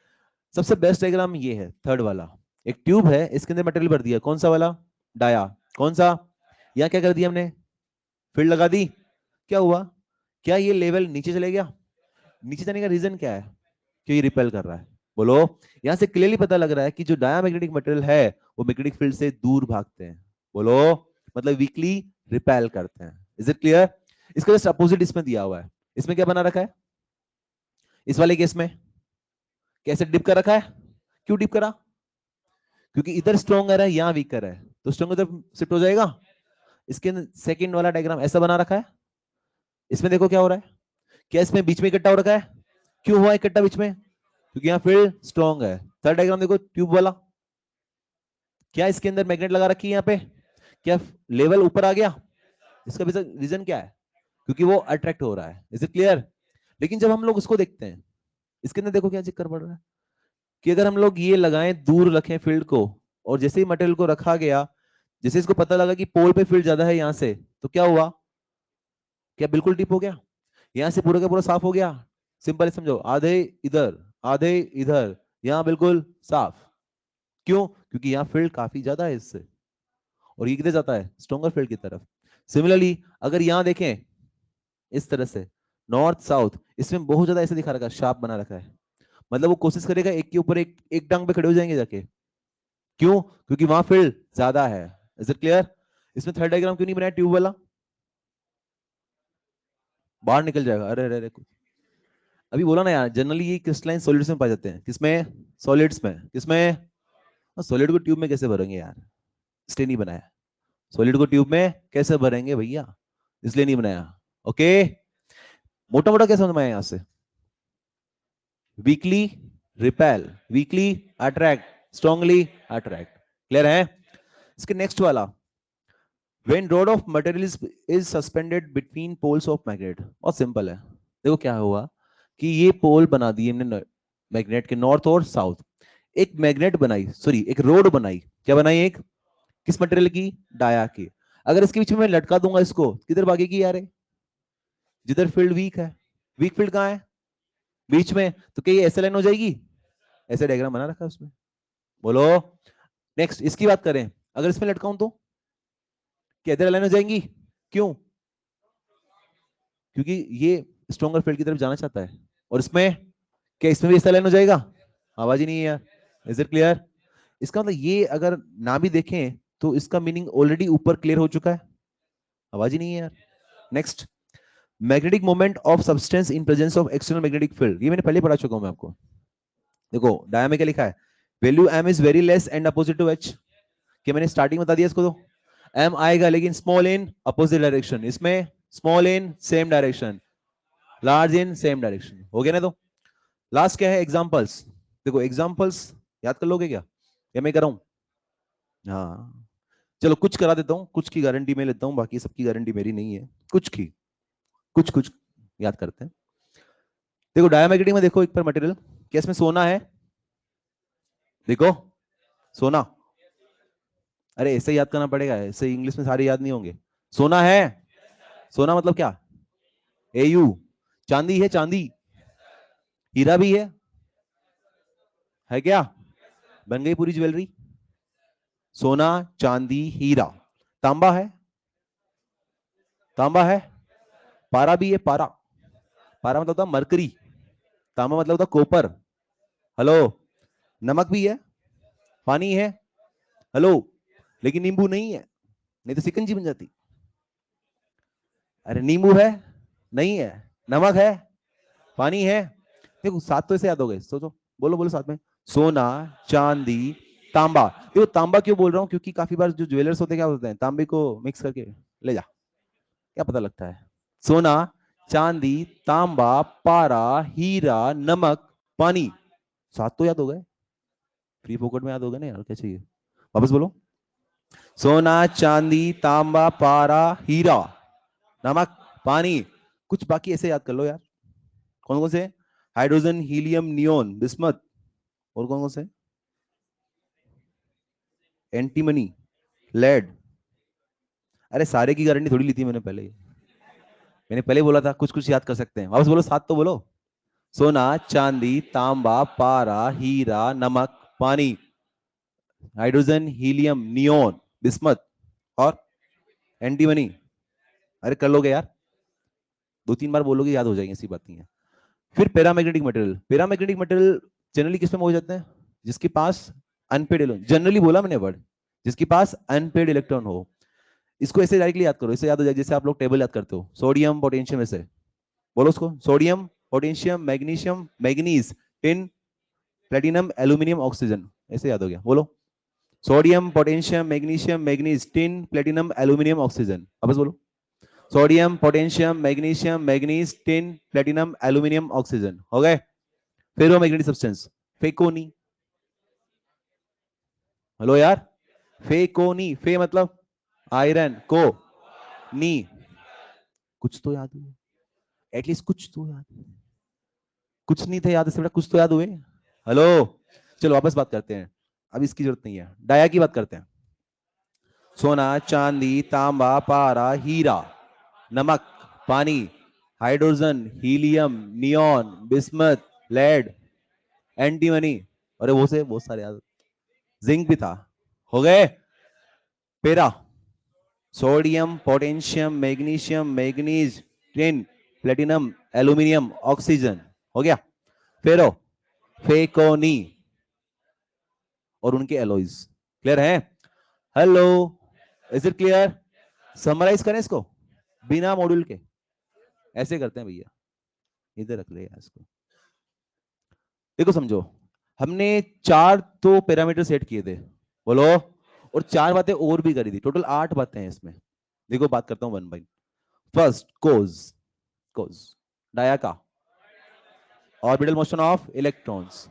सबसे बेस्ट डायग्राम ये है, थर्ड वाला। एक ट्यूब है, इसके अंदर मटेरियल भर दिया, कौन सा वाला, डाया, कौन सा, यहाँ क्या कर दिया हमने, फील्ड लगा दी, क्या हुआ, क्या ये लेवल नीचे चले गया, नीचे जाने का रीजन क्या है, कि ये रिपेल कर रहा है। बोलो, यहां से क्लियरली पता लग रहा है कि जो डायामैग्नेटिक मटेरियल है वो मैग्नेटिक फील्ड से दूर भागते हैं। बोलो, मतलब वीकली रिपेल करते हैं। Is it clear? इसका जस्ट अपोजिट इसमें दिया हुआ है, इसमें क्या बना रखा है, इस वाले केस में कैसे डिप कर रखा है, क्यों डिप करा, क्योंकि इधर स्ट्रॉन्गर है, यहाँ वीकर है, तो स्ट्रॉन्ग इधर शिफ्ट हो जाएगा। इसके सेकंड वाला डायग्राम ऐसा बना रखा है, इसमें देखो क्या हो रहा है, क्या इसमें बीच में इकट्ठा हो रखा है, क्यों हुआ इकट्ठा बीच में, क्योंकि यहाँ फील्ड स्ट्रॉन्ग है। थर्ड डायग्राम देखो, ट्यूब वाला, क्या इसके अंदर मैग्नेट लगा रखी है, यहाँ पे क्या लेवल ऊपर आ गया, इसका रीजन क्या है, क्योंकि वो अट्रैक्ट हो रहा है। Is it clear? लेकिन जब हम लोग उसको देखते हैं, इसके अंदर देखो क्या चक्कर पड़ रहा है, कि अगर हम लोग ये लगाएं, दूर रखें फील्ड को, और जैसे ही मटेरियल को रखा गया, जैसे इसको पता लगा कि पोल पे फील्ड ज्यादा है यहां से, तो क्या हुआ, क्या बिल्कुल टिप हो गया, यहां से पूरा का पूरा साफ हो गया। सिंपल समझो, आधे इधर आधे इधर, यहां बिल्कुल साफ। क्यों? क्योंकि यहाँ फील्ड काफी ज्यादा है इससे, और ये किधर जाता है, स्ट्रॉन्गर फील्ड की तरफ। सिमिलरली अगर यहाँ देखें इस तरह से, नॉर्थ साउथ, इसमें बहुत ज्यादा ऐसे दिखा रखा है, शार्प बना रखा है, मतलब वो कोशिश करेगा एक के ऊपर एक टांग पे खड़े हो जाएंगे जाके। क्यों? क्योंकि वहां फील्ड ज्यादा है। Is it clear? इसमें थर्ड डायग्राम क्यों नहीं बनाया ट्यूब वाला, बाहर निकल जाएगा, अरे अरे अरे अभी बोला ना यार, जनरली ये क्रिस्टलाइन सॉलिड्स में पाए जाते हैं, किसमें, सॉलिड्स में, किसमें, सॉलिड को ट्यूब में कैसे भरेंगे यार, इसलिए नहीं बनाया, सॉलिड को ट्यूब में कैसे भरेंगे भैया, इसलिए नहीं बनाया। ओके, मोटा मोटा क्या समझ में आया यहां से, weekly repel, weekly attract, strongly attract. Clear है? इसके नेक्स्ट वाला, when rod of material is suspended between poles of magnet, बहुत सिंपल है। देखो क्या हुआ कि ये पोल बना दिए हमने मैग्नेट के, नॉर्थ और साउथ, एक मैग्नेट बनाई, सॉरी एक रोड बनाई, क्या बनाई, एक किस मटेरियल की, डाया की। अगर इसके बीच में मैं लटका दूंगा इसको, किधर भागेगी यार, जिधर फील्ड वीक है, वीक फील्ड कहाँ है, बीच में, तो क्या ये ऐसे लाइन हो जाएगी, ऐसे डायग्राम बना रखा है उसमें। बोलो, नेक्स्ट इसकी बात करें, अगर इसमें लटकाऊं तो क्या इधर लाइन हो जाएंगी, क्यों, क्योंकि ये स्ट्रॉन्गर फील्ड की तरफ जाना चाहता है, और इसमें क्या, इसमें भी ऐसा लाइन हो जाएगा, आवाज ही नहीं है यार। Is it clear? इसका मतलब ये अगर ना भी देखें तो इसका मीनिंग ऑलरेडी ऊपर क्लियर हो चुका है, आवाज ही नहीं है यार। Next, magnetic moment of substance in presence of external magnetic field, ये मैंने पहले पढ़ा चुका हूं मैं आपको। देखो डाया में क्या लिखा है, value M is very less and opposite to H, कि मैंने स्टार्टिंग बता दिया इसको, तो एम आएगा लेकिन स्मॉल इन अपोजिट डायरेक्शन, इसमें small in same direction, large in same direction. हो गया ना? तो लास्ट क्या है, एग्जांपल्स। देखो एग्जांपल्स याद कर लोगे क्या, या मैं कर रहा हूं, हाँ चलो कुछ करा देता हूँ, कुछ की गारंटी मैं लेता हूँ, बाकी सबकी गारंटी मेरी नहीं है, कुछ की, कुछ कुछ याद करते हैं। देखो डायमैग्नेटिक में देखो एक पर मटेरियल, क्या इसमें सोना है? देखो सोना, अरे ऐसे याद करना पड़ेगा, ऐसे इंग्लिश में सारे याद नहीं होंगे। सोना है, सोना मतलब क्या? एयू। चांदी है, चांदी, हीरा भी है क्या? बन गई पूरी ज्वेलरी। सोना, चांदी, हीरा। तांबा है, तांबा है, पारा भी है, पारा, पारा मतलब होता मरकरी, तांबा मतलब होता कॉपर। हेलो, नमक भी है, पानी है, हेलो, लेकिन नींबू नहीं है, नहीं तो शिकंजी बन जाती। अरे नींबू है, नहीं है, नमक है, पानी है। देखो सात तो ऐसे याद हो गए, सोचो, बोलो बोलो साथ में। सोना, चांदी, तांबा। देखो तांबा क्यों बोल रहा हूँ, क्योंकि काफी बार जो ज्वेलर्स होते हैं क्या होते हैं, तांबे को मिक्स करके ले जा, क्या पता लगता है। सोना, चांदी, तांबा, पारा, हीरा, नमक, पानी, सात तो याद हो गए, फ्री फोकट में याद हो गए ना यार, क्या चाहिए। वापस बोलो। सोना, चांदी, तांबा, पारा, हीरा, नमक, पानी। कुछ बाकी ऐसे याद कर लो यार। कौन कौन से? Hydrogen, helium, neon, bismuth. और कौन कौन से? Antimony, lead. अरे सारे की गारंटी थोड़ी ली थी मैंने पहले ही। मैंने पहले बोला था कुछ कुछ याद कर सकते हैं, वापस बोलो, सात तो बोलो। सोना, चांदी, तांबा, पारा, हीरा, नमक, पानी, हाइड्रोजन, हीलियम, नियोन, बिस्मथ और एंटीमनी। अरे कर लोगे यार, दो तीन बार बोलोगे याद हो जाएंगे, ऐसी बात नहीं है। फिर paramagnetic material, paramagnetic material generally किसमें हो जाते हैं? जिसके पास अनपेड इलेक्ट्रॉन, जनरली बोला मैंने वर्ड, जिसके पास अनपेड इलेक्ट्रॉन हो। इसको ऐसे डायरेक्टली याद करो, इससे याद हो जाए जैसे आप लोग टेबल याद करते हो, सोडियम पोटेशियम, ऐसे बोलो उसको, sodium potassium magnesium manganese tin platinum aluminium oxygen, ऐसे याद हो गया, बोलो। Sodium potassium magnesium manganese tin platinum aluminium oxygen, वापस बोलो। Sodium potassium magnesium manganese tin platinum aluminium oxygen, हो गए। Ferromagnetic substance, फेकोनी। हेलो यार, फेकोनी, फे मतलब आयरन, को नी, कुछ तो याद हुए, एटलीस्ट कुछ तो याद, कुछ नहीं थे याद, इससे बड़ा कुछ तो याद हुए। हेलो, चलो वापस बात करते हैं, अब इसकी जरूरत नहीं है, डाया की बात करते हैं। सोना, चांदी, तांबा, पारा, हीरा, नमक, पानी, hydrogen, helium, neon, bismuth, lead, antimony. अरे वो से बहुत सारे याद, जिंक भी था, हो गए। Para, sodium potassium magnesium manganese tin platinum aluminium oxygen, हो गया। फेरो, फेकोनी और उनके एलॉयज, क्लियर है? Hello, is it clear? Summarize करें इसको बिना मॉड्यूल के, ऐसे करते हैं भैया, इधर रख ले यार इसको। देखो समझो, हमने चार तो पैरामीटर सेट किए थे, बोलो, और चार बातें और भी करी थी, टोटल 8 बातें हैं इसमें। देखो बात करता हूं one by. First cause, cause dia का, orbital motion of electrons,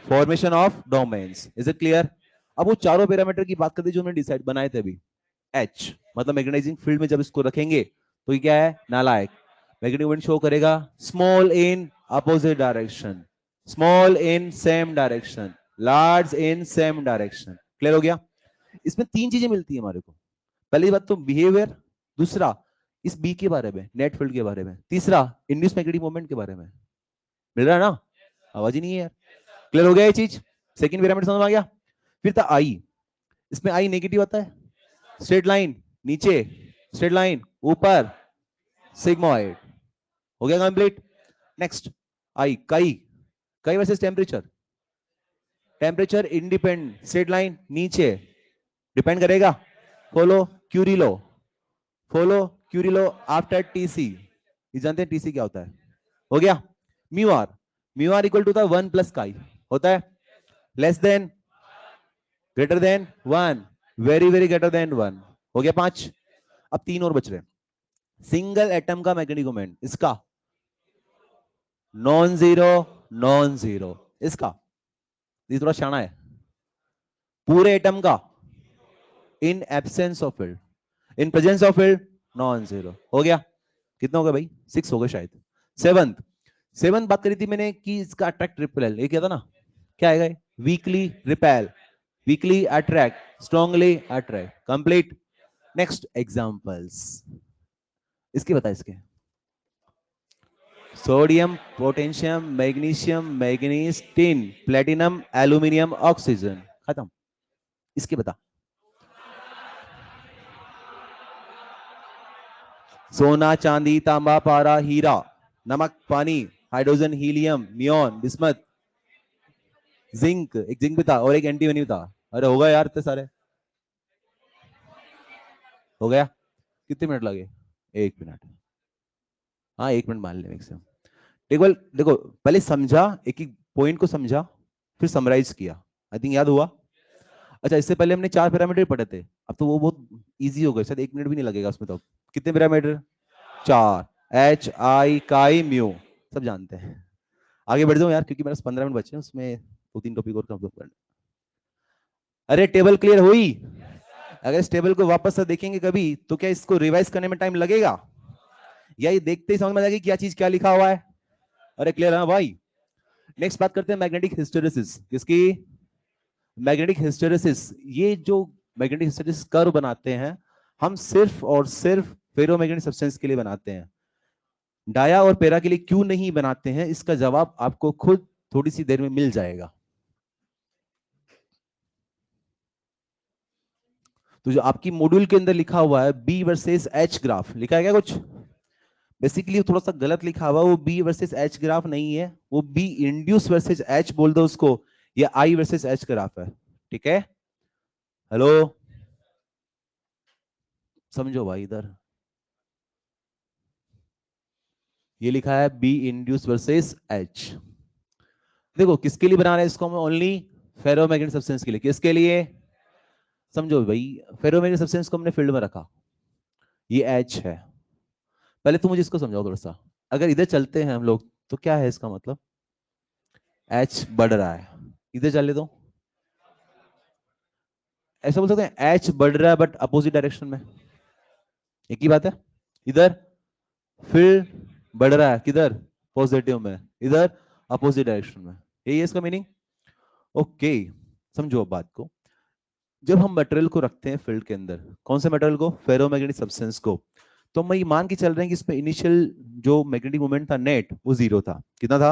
formation of domains, is it clear? अब वो चारों पैरामीटर की बात करते जो हमने डिसाइड बनाए थे अभी। एच मतलब मैग्नेटाइजिंग फील्ड में जब इसको रखेंगे तो ये क्या है? नालायक। मैग्नेटिक मोमेंट शो करेगा small in opposite direction, small in same direction, large in same direction. Clear हो गया? इसमें तीन चीजें मिलती है हमारे को। पहली बात तो बिहेवियर, दूसरा इस बी के बारे में, नेट फील्ड के बारे में, तीसरा इंड्यूस मैग्नेटिक मोमेंट के बारे में। मिल रहा है ना? आवाज ही नहीं है यार। क्लियर हो गया ये चीज? सेकंड पिरामिड समझ में आ गया? फिर था आई, इसमें आई नेगेटिव आता है, स्ट्रेट लाइन नीचे, स्ट्रेट लाइन ऊपर, सिग्मोइड, हो गया complete. Next I chi, chi versus temperature, temperature independent, straight line नीचे, डिपेंड करेगा, follow Curie law, follow Curie law after TC. ये जानते हैं टीसी क्या होता है? हो गया। Mu R, mu are equal to था 1 प्लस काई, होता है less than greater than 1, very very greater than 1, हो गया 5। अब तीन और बच रहे हैं। सिंगल एटम का मैग्नेटिक मोमेंट, इसका नॉन जीरो, नॉन जीरो, इसका, ये थोड़ा शाना है, पूरे एटम का, in absence of field, in presence of field non zero. हो गया, कितना हो गया भाई, 6 हो गए शायद। सेवंथ, सेवंथ बात करी थी मैंने कि इसका अट्रैक्ट रिपेल, ये क्या था ना, क्या आएगा, weekly repel, weekly attract, strongly attract, complete. Next examples, इसके बता, इसके sodium, potassium, magnesium, manganese, tin, platinum, aluminium, oxygen, खत्म। इसके बता, सोना, चांदी, तांबा, पारा, हीरा, नमक, पानी, hydrogen, helium, neon, bismuth, zinc, एक जिंक भी था और एक एंटीमनी था। अरे होगा यार, इतने सारे हो गया। कितने मिनट लगे, 1 मिनट, हाँ 1 मिनट मान ले मैक्सिमम। टेबल देखो, पहले समझा, एक एक पॉइंट को समझा, फिर समराइज किया, आई थिंक याद हुआ। अच्छा, इससे पहले हमने 4 पैरामीटर पढ़े थे, अब तो वो बहुत इजी हो गए, शायद 1 मिनट भी नहीं लगेगा उसमें। तो कितने पैरामीटर, 4, एच आई काई म्यू, सब जानते हैं। आगे बढ़ जाओ यार, क्योंकि मेरे पास 15 मिनट बचे हैं, उसमें 2-3 टॉपिक और कंप्लीट करना। अरे टेबल क्लियर हुई? अगर इस टेबल को वापस से देखेंगे कभी, तो क्या इसको रिवाइज करने में टाइम लगेगा, या ये देखते ही समझ में आ जाएगी क्या चीज क्या लिखा हुआ है? अरे क्लियर है भाई? नेक्स्ट बात करते हैं मैग्नेटिक हिस्टेरेसिस। किसकी? Magnetic hysteresis. ये जो मैग्नेटिक हिस्टेरेसिस कर्व बनाते हैं, हम सिर्फ और सिर्फ फेरोमैग्नेटिक सब्सटेंस के लिए बनाते हैं। डाया और पेरा के लिए क्यों नहीं बनाते हैं, इसका जवाब आपको खुद थोड़ी सी देर में मिल जाएगा। तो जो आपकी मॉड्यूल के अंदर लिखा हुआ है बी वर्सेस एच ग्राफ, लिखा है क्या कुछ? बेसिकली थोड़ा सा गलत लिखा हुआ, वो बी वर्सेस एच ग्राफ नहीं है, वो बी इंड्यूस वर्सेस एच बोल दो उसको, या आई वर्सेस एच ग्राफ है। ठीक है, हेलो, समझो भाई इधर, ये लिखा है बी इंड्यूस वर्सेस एच। देखो किसके लिए बना रहे हैं इसको हम, ओनली फेरोमैग्नेटिक सब्सटेंस के लिए। किसके लिए? समझो भाई, फेरोमैग्नेटिक सब्सटेंस को हमने फील्ड में रखा, ये एच है। पहले तुम मुझे इसको समझाओ थोड़ा सा, अगर इधर चलते हैं हम लोग तो क्या है इसका मतलब, एच बढ़ रहा है, इधर चले तो ऐसा बोल सकते हैं एच बढ़ रहा है बट अपोजिट डायरेक्शन में, एक ही बात है। इधर फिर बढ़ रहा है, किधर? पॉजिटिव में, इधर अपोजिट डायरेक्शन में, यही है इसका मीनिंग। ओके, समझो अब बात को। जब हम मटेरियल को रखते हैं फील्ड के अंदर, कौन से मटेरियल को? फेरोमैग्नेटिक सब्सटेंस को, तो हम ये मान के चल रहे हैं कि इसमें इनिशियल जो मैग्नेटिक मोमेंट था नेट, वो 0 था। कितना था?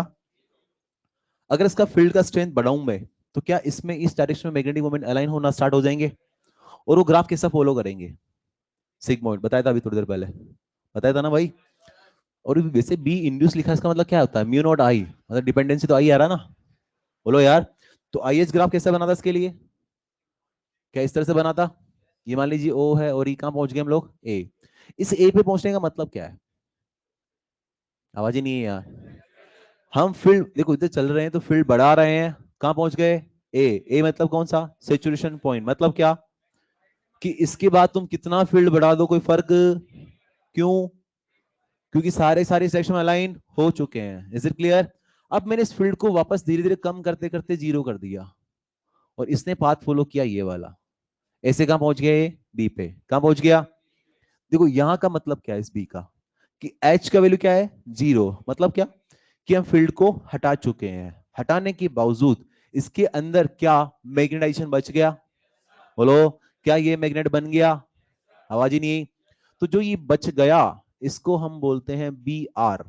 अगर इसका फील्ड का स्ट्रेंथ बढ़ाऊं मैं, तो क्या इसमें इस डायरेक्शन में मैग्नेटिक मोमेंट अलाइन होना स्टार्ट हो जाएंगे, और वो ग्राफ कैसा फॉलो करेंगे? सिग्मॉइड, बताया था अभी थोड़ी देर पहले, बताया था ना भाई। और वैसे बी इंड्यूस लिखा है, इसका मतलब क्या होता है? म्यू नॉट आई, मतलब डिपेंडेंसी तो आई आ रहा ना, बोलो यार। तो आई एच ग्राफ कैसा बना था इसके लिए? क्या इस तरह से बना था? ये मान लीजिए ओ है, और ये कहां पहुंच गए हम लोग? ए। इस ए पे पहुंचने का मतलब क्या है? आवाज ही नहीं है यार। हम फील्ड देखो इधर चल रहे हैं तो फील्ड बढ़ा रहे हैं, कहां पहुंच गए? ए। ए मतलब कौन सा? Saturation point. मतलब क्या? कि इसके बाद तुम कितना फील्ड बढ़ा दो कोई फर्क, क्यों? क्योंकि सारे सारे सेक्शन अलाइन हो चुके हैं। Is it clear? अब मैंने इस फील्ड को वापस धीरे धीरे कम करते करते 0 कर दिया, और इसने पाथ फॉलो किया ये वाला, ऐसे कहां पहुंच गए? बी पे। कहां पहुंच गया? देखो यहां का मतलब क्या है इस बी का, कि एच का वैल्यू क्या है? 0। मतलब क्या? कि हम फील्ड को हटा चुके हैं, हटाने के बावजूद इसके अंदर क्या मैग्नेटाइजेशन बच गया? बोलो, क्या ये मैग्नेट बन गया? आवाज ही नहीं। तो जो ये बच गया, इसको हम बोलते हैं बी आर,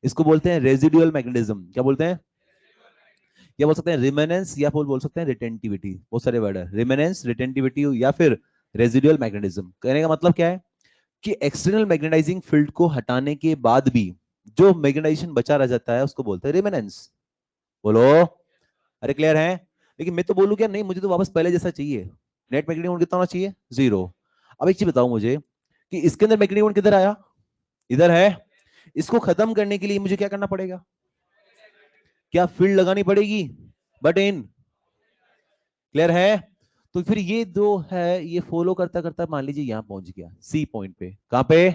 इसको बोलते हैं रेजिडुअल मैग्नेटिज्म। क्या बोलते हैं? या बोल सकते हैं रिमेनेंस, या बोल सकते हैं रिटेंटिविटी, बहुत सारे वर्ड है, रिमेनेंस, रिटेंटिविटी, या फिर रेजिडुअल मैग्नेटिज्म। कहने का मतलब क्या है कि एक्सटर्नल मैग्नेटाइजिंग फील्ड को हटाने के बाद भी जो मैग्नेटाइजेशन बचा रह जाता है उसको बोलते हैं रिमेनेंस। बोलो, अरे क्लियर है? लेकिन मैं तो बोलूं क्या, नहीं मुझे तो वापस पहले जैसा चाहिए, नेट मैग्नेटिक मोमेंट कितना होना चाहिए? 0। अब एक चीज बताओ मुझे, कि इसके अंदर मैग्नेटिक मोमेंट किधर आया? इधर है। इसको खत्म करने के लिए मुझे क्या करना पड़ेगा? क्या फील्ड लगानी पड़ेगी? बट इन, क्लियर है? तो फिर ये जो है ये फॉलो करता करता मान लीजिए यहां पहुंच गया सी पॉइंट पे। कहां पे?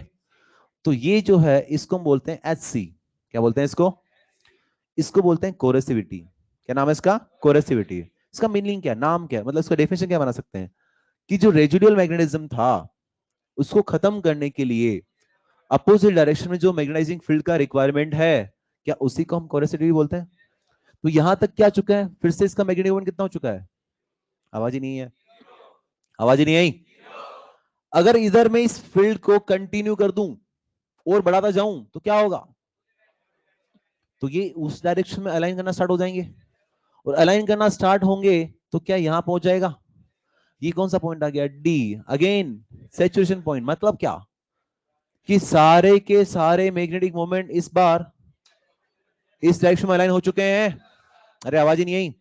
तो ये जो है इसको हम बोलते हैं एच सी। क्या बोलते हैं इसको? इसको बोलते हैं कोरेसिविटी। क्या नाम है इसका? कोरेसिविटी। इसका मीनिंग क्या है, नाम क्या है, मतलब इसका डेफिनेशन क्या बना सकते हैं कि जो रेजिडुअल मैग्नेटिज्म था उसको खत्म करने के लिए अपोजिट डायरेक्शन में जो मैग्नेटाइजिंग फील्ड का रिक्वायरमेंट है, क्या उसी को हम कोरेसिविटी बोलते हैं। तो यहां तक क्या चुका है, फिर से इसका मैग्नेटिक मोमेंट कितना हो चुका है, आवाज ही नहीं है, आवाज ही नहीं आई। अगर इधर मैं इस फील्ड को कंटिन्यू कर दूं और बढ़ाता जाऊं तो क्या होगा, तो ये उस डायरेक्शन में अलाइन करना स्टार्ट हो जाएंगे, और अलाइन करना स्टार्ट होंगे तो क्या यहां पहुंच जाएगा, ये कौन सा पॉइंट आ गया, डी, अगेन सैचुरेशन पॉइंट। मतलब क्या कि सारे के सारे मैग्नेटिक मोमेंट इस बार इस डायरेक्शन में अलाइन हो चुके हैं। अरे आवाज ही नहीं आई।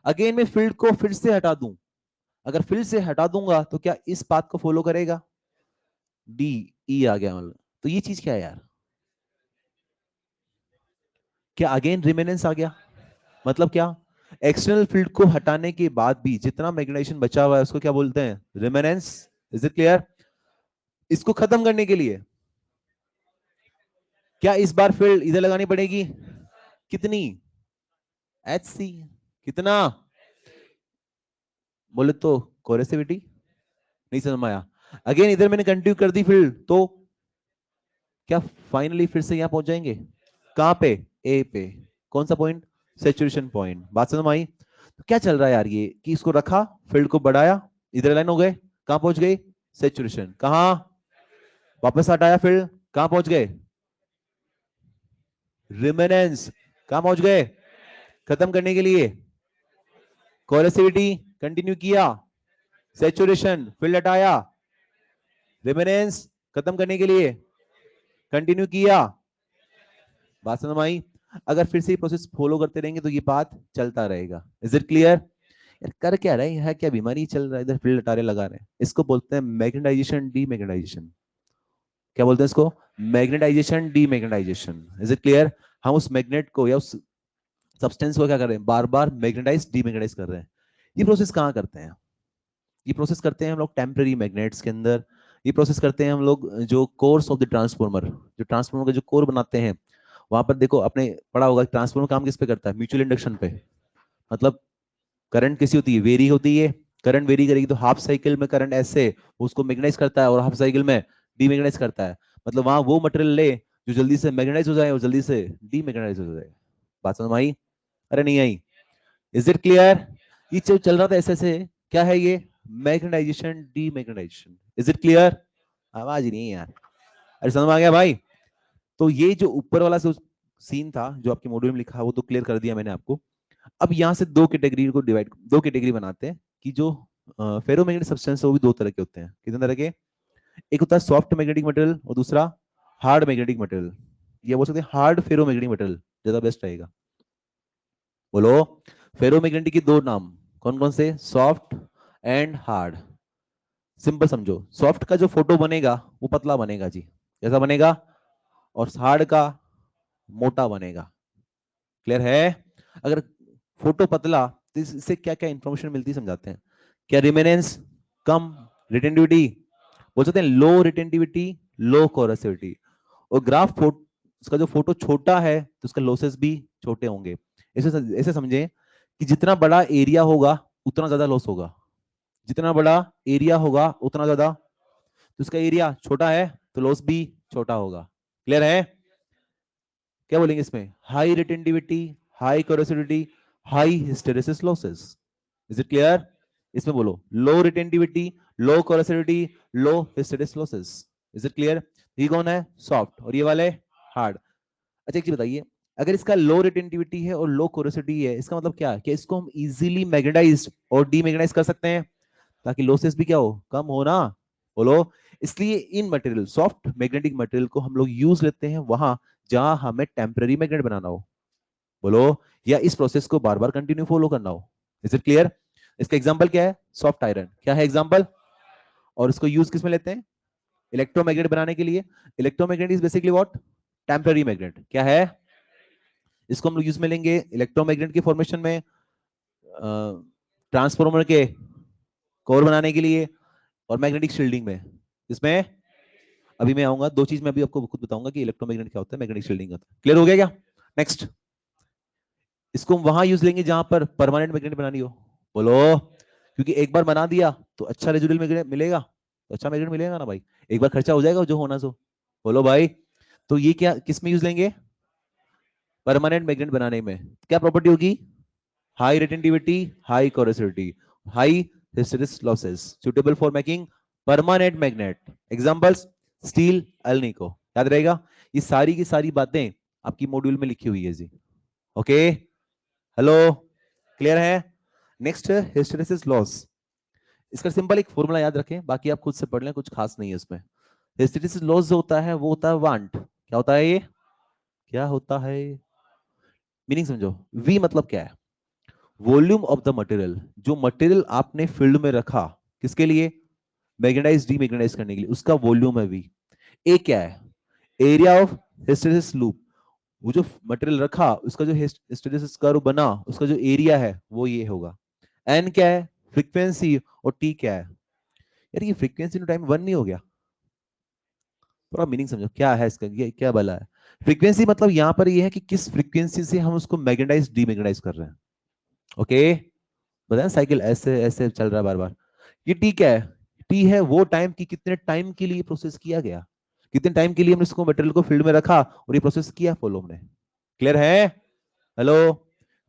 अगेन मैं फील्ड को फिर से हटा दूं, अगर फील्ड से हटा दूंगा तो क्या इस पाथ को फॉलो करेगा, डी, ई आ गया मतलब। तो ये चीज क्या है यार, क्या अगेन रिमेनेंस आ गया, मतलब क्या, एक्सटर्नल फील्ड को हटाने के बाद भी जितना मैग्नेटाइजेशन बचा हुआ है उसको क्या बोलते हैं, रिमेनेंस। Is it clear. इसको खत्म करने के लिए क्या इस बार फील्ड इधर लगानी पड़ेगी, कितनी, एच सी, कितना, बोले तो कोरेसिविटी, नहीं समझ में आया। अगेन इधर मैंने कंटिन्यू कर दी फील्ड तो क्या फाइनली फिर से यहां पहुंच जाएंगे, कहां पे, ए पे, कौन सा पॉइंट, सेचुरेशन पॉइंट। बात समझ में आई। तो क्या चल रहा है यार, ये कि इसको रखा, फील्ड को बढ़ाया, इधर लाइन हो गए, कहां पहुंच गए, सेचुरेशन, कहां, वापस हटाया फील्ड, कहां पहुंच गए, रिमेनेंस, कहां पहुंच गए, खत्म करने के लिए कोरेसिविटी, कंटिन्यू किया, सेचुरेशन, फील्ड हटाया, रिमेनेंस, खत्म करने के लिए कंटिन्यू किया। बात समझ में आई। अगर फिर से ये प्रोसेस फॉलो करते रहेंगे तो ये पाथ चलता रहेगा। Is it clear. यार कर क्या रहे हैं, क्या बीमारी चल रहा है, इधर फील्ड हटारे लगा रहे हैं। इसको बोलते हैं मैग्नेटाइजेशन डीमैग्नेटाइजेशन। क्या बोलते हैं इसको, magnetization demagnetization. Is it clear. हम उस मैग्नेट को या उस सब्सटेंस को क्या कर रहे हैं, बार बार मैग्नेटाइज डीमैग्नेटाइज कर रहे हैं। ये प्रोसेस कहाँ करते हैं, ये प्रोसेस करते हैं हम लोग टेम्पररी मैग्नेट्स के अंदर। ये प्रोसेस करते हैं हम लोग जो कोर्स ऑफ द ट्रांसफॉर्मर, जो ट्रांसफॉर्मर का जो कोर बनाते हैं वहां पर देखो, आपने पढ़ा होगा ट्रांसफॉर्मर काम किस पे करता है, म्यूचुअल इंडक्शन पे। मतलब करंट किसी होती है, वेरी होती है, करंट वेरी करेगी तो हाफ साइकिल में करंट ऐसे उसको मैग्नेटाइज करता है और हाफ साइकिल में डीमैग्नेटाइज करता है। मतलब वहां वो मटेरियल ले जो जल्दी से मैग्नेटाइज हो जाए और जल्दी से डीमैग्नेटाइज हो जाए। बात समझ में आई, अरे नहीं आई। Is it clear. ये जो चल रहा था ऐसे ऐसे, क्या है ये, magnetization demagnetization. Is it clear. आवाज ही नहीं है यार, अरे समझ में आ गया भाई। तो ये जो ऊपर वाला सीन था जो आपके मॉड्यूल में लिखा है वो तो क्लियर कर दिया मैंने आपको। अब यहाँ से दो कैटेगरी को डिवाइड, दो कैटेगरी बनाते हैं कि जो फेरोमैग्नेटिक सब्सटेंस है वो भी दो तरह के होते हैं। कितने तरह के, एक होता है सॉफ्ट मैग्नेटिक मटेरियल और दूसरा हार्ड मैग्नेटिक मटेरियल। ये बोल सकते हैं हार्ड फेरोमैग्नेटिक मटेरियल ज्यादा बेस्ट रहेगा। बोलो, फेरोमैग्नेटिक के दो नाम कौन कौन से, सॉफ्ट एंड हार्ड। सिंपल समझो, सॉफ्ट का जो फोटो बनेगा वो पतला बनेगा जी, कैसा बनेगा, और हार्ड का मोटा बनेगा। क्लियर है। अगर फोटो पतला तो इससे क्या क्या इंफॉर्मेशन मिलती है समझाते हैं। क्या रिमेनेंस कम, रिटेंटिविटी, बोल सकते हैं लो रिटेंटिविटी, लो कोरेसिविटी। और ग्राफ फोटो, उसका जो फोटो छोटा है तो उसका लॉसेस भी छोटे होंगे। ऐसे ऐसे समझे कि जितना बड़ा एरिया होगा उतना ज्यादा लॉस होगा, जितना बड़ा एरिया होगा उतना ज्यादा, तो उसका एरिया छोटा है तो लॉस भी छोटा होगा। क्लियर है। क्या बोलेंगे इसमें, high retentivity, high coercivity, high hysteresis losses. Is it clear. इसमें बोलो low retentivity, low coercivity, low hysteresis losses. Is it clear. ये कौन है, सॉफ्ट, और ये वाले हार्ड। अच्छा एक चीज बताइए, अगर इसका लो रिटेंटिविटी है और लो कोरेसिविटी है, इसका मतलब क्या है कि इसको हम इजीली मैग्नेटाइज और डीमैग्नेटाइज कर सकते हैं ताकि लॉसेस भी क्या हो, कम हो ना। बोलो, इसलिए इन मटेरियल सॉफ्ट मैग्नेटिक मटेरियल को हम लोग यूज लेते हैं वहां जहां हमें टेम्पररी मैग्नेट बनाना हो। बोलो, या इस प्रोसेस को बार बार कंटिन्यू फॉलो करना हो। Is it clear. इसका एग्जांपल क्या है, सॉफ्ट आयरन, क्या है एग्जांपल। और इसको यूज किस में लेते हैं, इलेक्ट्रोमैग्नेट बनाने के लिए। Electromagnet is basically what, temporary magnet. क्या है, इसको हम लोग यूज में लेंगे इलेक्ट्रोमैग्नेट की फॉर्मेशन में, ट्रांसफॉर्मर के कोर बनाने के लिए, और मैग्नेटिक शील्डिंग में। इसमें अभी मैं आऊंगा, दो चीज मैं अभी आपको खुद बताऊंगा कि इलेक्ट्रोमैग्नेट क्या होता है, मैग्नेटिक शील्डिंग होता है। क्लियर हो गया क्या। नेक्स्ट, इसको हम वहां यूज लेंगे जहां पर परमानेंट मैग्नेट बनानी हो। बोलो। क्योंकि एक बार बना दिया तो अच्छा रेजिडुअल मिलेगा, तो अच्छा मैग्नेट मिलेगा ना भाई, एक बार खर्चा हो जाएगा जो होना सो। बोलो भाई। तो ये क्या किस में यूज लेंगे, परमानेंट मैग्नेट बनाने में। क्या प्रॉपर्टी होगी, high retentivity, high coercivity, high hysteresis losses, suitable for making permanent magnet. Examples, steel, alnico. याद रहेगा, ये सारी की सारी बातें आपकी मॉड्यूल में लिखी हुई है जी। ओके, हेलो, क्लियर है। नेक्स्ट है हिस्टेरेसिस लॉस। इसका सिंपल एक फॉर्मूला याद रखें, बाकी आप खुद से पढ़ लें, कुछ खास नहीं है इसमें। हिस्टेरेसिस लॉस जो होता है वो होता है वांट। क्या होता है ये, क्या होता है, मीनिंग समझो। वी मतलब क्या है, वॉल्यूम ऑफ द मटेरियल, जो मटेरियल आपने फील्ड में रखा, किसके लिए, मैग्नेटाइज डीमैग्नेटाइज करने के लिए, उसका वॉल्यूम है वी। ए क्या है, एरिया ऑफ हिस्टेरेसिस लूप, वो जो मटेरियल रखा उसका जो हिस्टेरेसिस कर्व बना उसका जो एरिया है वो ये होगा। एन क्या है, फ्रीक्वेंसी, और टी क्या है। यार ये फ्रीक्वेंसी टाइम वन नहीं हो गया, थोड़ा मीनिंग समझो क्या है इसका, ये क्या भला है। फ्रीक्वेंसी मतलब यहां पर ये है कि किस फ्रीक्वेंसी से हम उसको मैग्नेटाइज डीमैग्नेटाइज कर रहे हैं। ओके, बताया साइकिल ऐसे ऐसे चल रहा है बार बार। ये टी क्या है, टी है वो टाइम कि कितने टाइम के लिए प्रोसेस किया गया, कितने टाइम के लिए हमने इसको मटेरियल को फील्ड में रखा और ये प्रोसेस किया फॉलो हमने। क्लियर है, हेलो।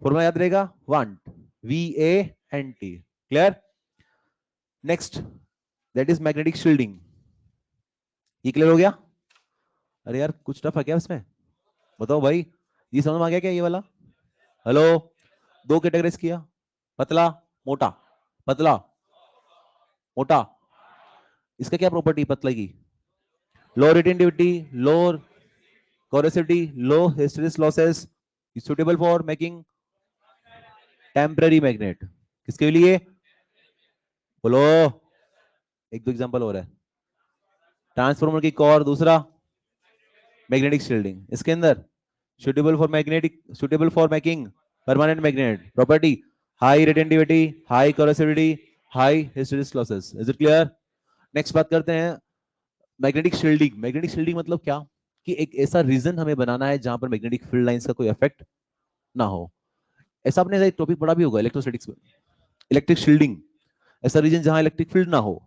फॉर्मूला याद रहेगा, want, V A N T. Clear. Next, that is magnetic shielding. ये क्लियर हो गया। अरे यार कुछ टफ है क्या इसमें, बताओ भाई, ये समझ में आ गया क्या ये वाला। हेलो, दो कैटेगरीज किया, पतला मोटा, पतला मोटा। इसका क्या प्रॉपर्टी पतला की, low retentivity, low coercivity, low hysteresis losses, suitable for making temporary magnet. किसके लिए, बोलो, एक दो एग्जांपल हो रहा है, ट्रांसफॉर्मर की कोर, दूसरा मैग्नेटिक शील्डिंग। इसके अंदर suitable for making permanent magnet, property high retentivity, high coercivity, high hysteresis losses. Is it clear. Next बात करते हैं मैग्नेटिक शील्डिंग। मैग्नेटिक शील्डिंग मतलब क्या, कि एक ऐसा रीजन हमें बनाना है जहां पर मैग्नेटिक फील्ड लाइंस का कोई इफेक्ट ना हो। ऐसा आपने एक टॉपिक पढ़ा भी होगा इलेक्ट्रोस्टैटिक्स में, इलेक्ट्रिक शील्डिंग, ऐसा रीजन जहां इलेक्ट्रिक फील्ड ना हो।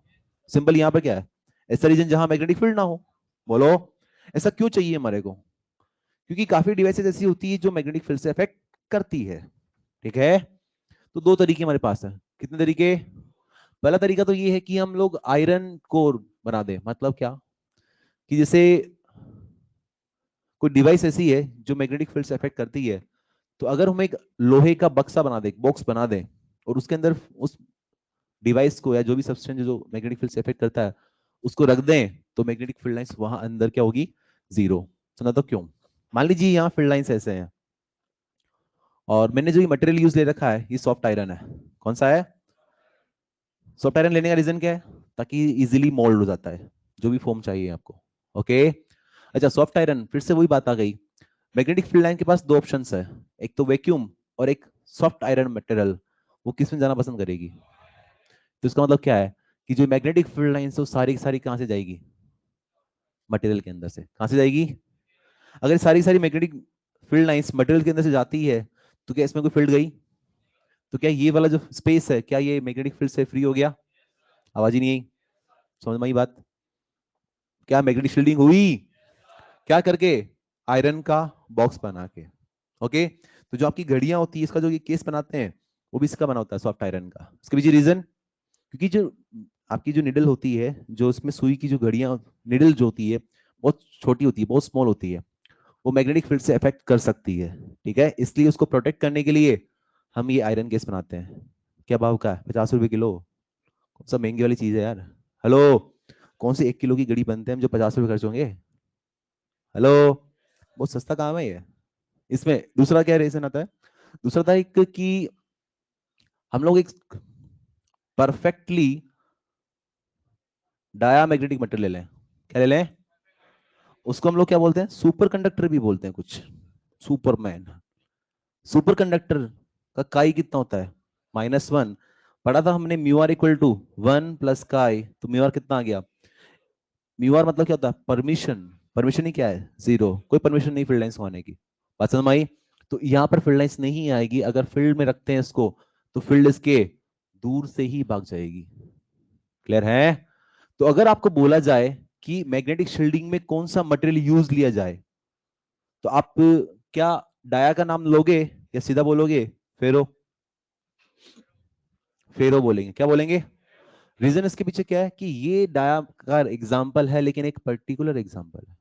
सिंपल यहां पर क्या है, ऐसा रीजन जहां मैग्नेटिक फील्ड ना हो। बोलो, ऐसा क्यों चाहिए हमारे को, क्योंकि काफी डिवाइसेस ऐसी होती है जो मैग्नेटिक फील्ड से अफेक्ट करती है। ठीक है, तो दो तरीके हमारे पास है। कितने तरीके, पहला तरीका तो ये है कि हम लोग आयरन कोर बना दें। मतलब क्या, कि जैसे कोई डिवाइस ऐसी है जो मैग्नेटिक फील्ड से अफेक्ट करती है, तो अगर हम एक लोहे का बक्सा बना दें, बॉक्स बना दें, और उसके अंदर उस डिवाइस को या जो भी सब्सटेंस जो मैग्नेटिक फील्ड से अफेक्ट करता है उसको रख दें, तो मैग्नेटिक फील्ड लाइंस वहां अंदर क्या होगी, जीरो। सुना तो क्यों, मान लीजिए यहाँ फील्ड लाइंस ऐसे हैं, और मैंने जो ये मटेरियल यूज ले रखा है ये सॉफ्ट आयरन है। कौन सा है, सॉफ्ट आयरन लेने का रीजन क्या है, ताकि इजीली मोल्ड हो जाता है जो भी फॉर्म चाहिए आपको। ओके, अच्छा सॉफ्ट आयरन, फिर से वही बात आ गई, मैग्नेटिक फील्ड लाइन के पास दो ऑप्शंस है, एक तो वैक्यूम और एक सॉफ्ट आयरन मटेरियल। वो किस में जाना पसंद करेगी, तो इसका मतलब क्या है, कि जो मैग्नेटिक फील्ड लाइन है वो सारी की सारी कहां से जाएगी, मटेरियल के अंदर से। कहां से जाएगी, अगर सारी की सारी मैग्नेटिक फील्ड लाइंस मटेरियल के अंदर से जाती है, तो क्या इसमें कोई फील्ड गई, तो क्या ये वाला जो स्पेस है क्या ये मैग्नेटिक फील्ड से फ्री हो गया। आवाज ही नहीं आई, समझ में आई बात, क्या मैग्नेटिक शील्डिंग हुई, क्या करके, आयरन का बॉक्स बना के। ओके, तो जो आपकी घड़ियां होती है, इसका जो ये केस बनाते हैं वो भी इसका बना होता है सॉफ्ट आयरन का। इसके पीछे रीजन, क्योंकि जो आपकी जो निडल होती है, जो उसमें सुई की जो घड़ियां, निडल जो होती है बहुत छोटी होती है, बहुत स्मॉल होती है, वो मैग्नेटिक फील्ड से अफेक्ट कर सकती है। ठीक है, इसलिए उसको प्रोटेक्ट करने के लिए हम ये आयरन केस बनाते हैं। क्या भाव का है, 50 रुपए किलो, कौन सा महंगी वाली चीज है यार। हेलो, कौन सी 1 किलो की घड़ी बनते हैं जो 50 रुपए खर्च होंगे। हेलो, बहुत सस्ता काम है ये। इसमें दूसरा क्या रीजन आता है, दूसरा था एक कि हम लोग एक परफेक्टली डायामैग्नेटिक मटेरियल ले लें। क्या ले लें, उसको हम लोग क्या बोलते हैं, सुपर कंडक्टर भी बोलते हैं कुछ, सुपरमैन। सुपर कंडक्टर का काई कितना होता है, -1। पढ़ा था हमने म्यू आर इक्वल टू 1 + काई, तो म्यू आर कितना आ गया, म्यू आर मतलब क्या होता है, परमिशन। परमिशन ही क्या है, जीरो, कोई परमिशन नहीं फील्ड लाइंस को आने की। बात समझ में आई। तो यहाँ पर फील्ड लाइंस नहीं आएगी, अगर फील्ड में रखते हैं इसको तो फील्ड इसके दूर से ही भाग जाएगी। क्लियर है? तो अगर आपको बोला जाए कि मैग्नेटिक शील्डिंग में कौन सा मटेरियल यूज लिया जाए, तो आप क्या डाया का नाम लोगे या सीधा बोलोगे फेरो? फेरो बोलेंगे। क्या बोलेंगे? रीजन इसके पीछे क्या है कि ये डाया का एग्जांपल है, लेकिन एक पर्टिकुलर एग्जांपल है,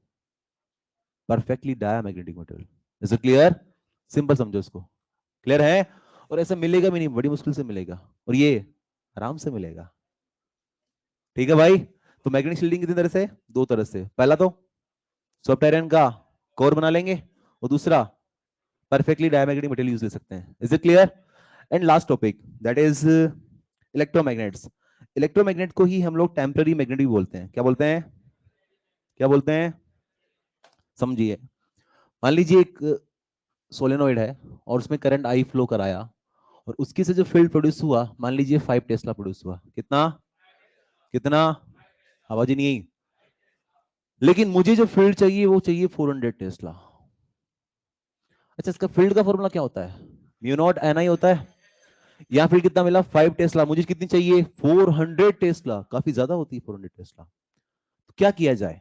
perfectly diamagnetic material. Is it clear? Simple समझो इसको। क्लियर है? और ऐसा मिलेगा भी नहीं, बड़ी मुश्किल से मिलेगा, और ये आराम से मिलेगा। ठीक है भाई? तो मैग्नेटिक शील्डिंग कितनी तरह से? दो तरह से। पहला तो सॉफ्ट आयरन का कोर बना लेंगे, और दूसरा परफेक्टली डायमैग्नेटिक मटेरियल यूज ले सकते हैं। Is it clear? And last topic that is electromagnets. Electromagnet को ही हम लोग टेम्पररी मैग्नेट भी बोलते हैं। क्या बोलते हैं? क्या बोलते हैं? समझिए, मान लीजिए एक सोलेनोइड है और उसमें करंट आई फ्लो कराया, और उसके से जो फील्ड प्रोड्यूस हुआ, मान लीजिए 5 टेस्ला प्रोड्यूस हुआ। कितना? कितना? आवाज ही नहीं आई। लेकिन मुझे जो फील्ड चाहिए वो चाहिए 400 टेस्ला। अच्छा, इसका फील्ड का फॉर्मूला क्या होता है? म्यू नॉट एन आई होता है। यहाँ फील्ड कितना मिला? 5 टेस्ला। मुझे कितनी चाहिए? 400 टेस्ला। काफी ज्यादा होती है 400 टेस्ला। तो क्या किया जाए?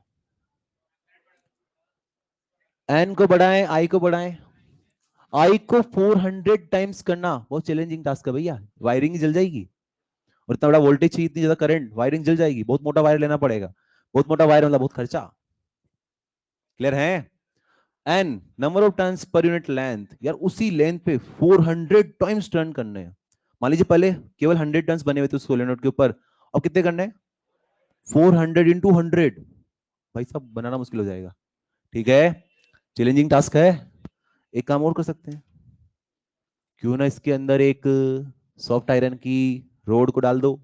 एन को बढ़ाएं, आई को बढ़ाएं। आई को 400 टाइम्स करना बहुत चैलेंजिंग टास्क है भैया। वायरिंग जल जाएगी, और इतना बड़ा वोल्टेज चाहिए, इतनी ज्यादा करंट, वायरिंग जल जाएगी। बहुत मोटा वायर लेना पड़ेगा। बहुत मोटा वायर मतलब बहुत खर्चा। क्लियर है? N number of turns per unit length, यार उसी लेंथ पे 400 टाइम्स टर्न करने हैं। मान लीजिए पहले केवल 100 टर्न्स बने हुए थे सोलेनोइड के ऊपर, अब कितने करने हैं? 400 इंटू 100। भाई साहब बनाना मुश्किल हो जाएगा। ठीक है, चैलेंजिंग टास्क है। एक काम और कर सकते हैं, क्यों ना इसके अंदर एक सॉफ्ट आयरन की रोड को डाल दो।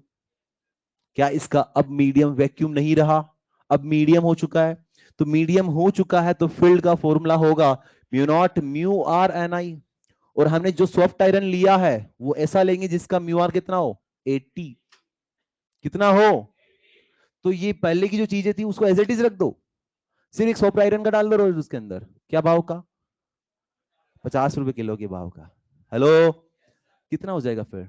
क्या इसका अब मीडियम वैक्यूम नहीं रहा? अब मीडियम हो चुका है। तो मीडियम हो चुका है तो फील्ड का फॉर्मूला होगा mu naught mu r N I. और हमने जो सॉफ्ट आयरन लिया है वो ऐसा लेंगे जिसका म्यू आर कितना हो? 80। कितना हो? तो ये पहले की जो चीजें थी उसको एज इट इज रख दो, सिर्फ एक सॉफ्ट आयरन का डाल दो रोज उसके अंदर। क्या भाव का? 50 रुपए किलो के भाव का। हेलो, कितना हो जाएगा फिर?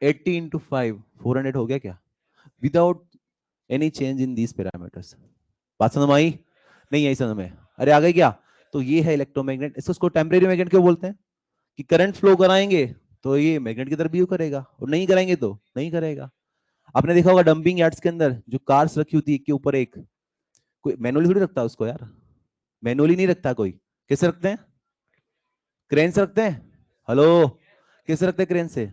80 इंटू 5, 400 हो गया क्या? Without any change in these parameters. बात समझ में आई? नहीं आई समझ में? अरे आ गई क्या? तो ये है इलेक्ट्रोमैग्नेट। इसको टेम्परेरी मैग्नेट क्यों बोलते हैं? कि करंट फ्लो कराएंगे तो ये मैग्नेट की तरफ व्यू करेगा, और नहीं कराएंगे तो नहीं करेगा। आपने देखा होगा डंपिंग यार्ड्स के अंदर जो कार्स रखी होती है एक के ऊपर एक, कोई मैनुअली थोड़ी रखता है उसको यार। मैनुअली नहीं रखता कोई। कैसे रखते हैं? क्रेन से रखते हैं। हेलो, कैसे रखते हैं? क्रेन से।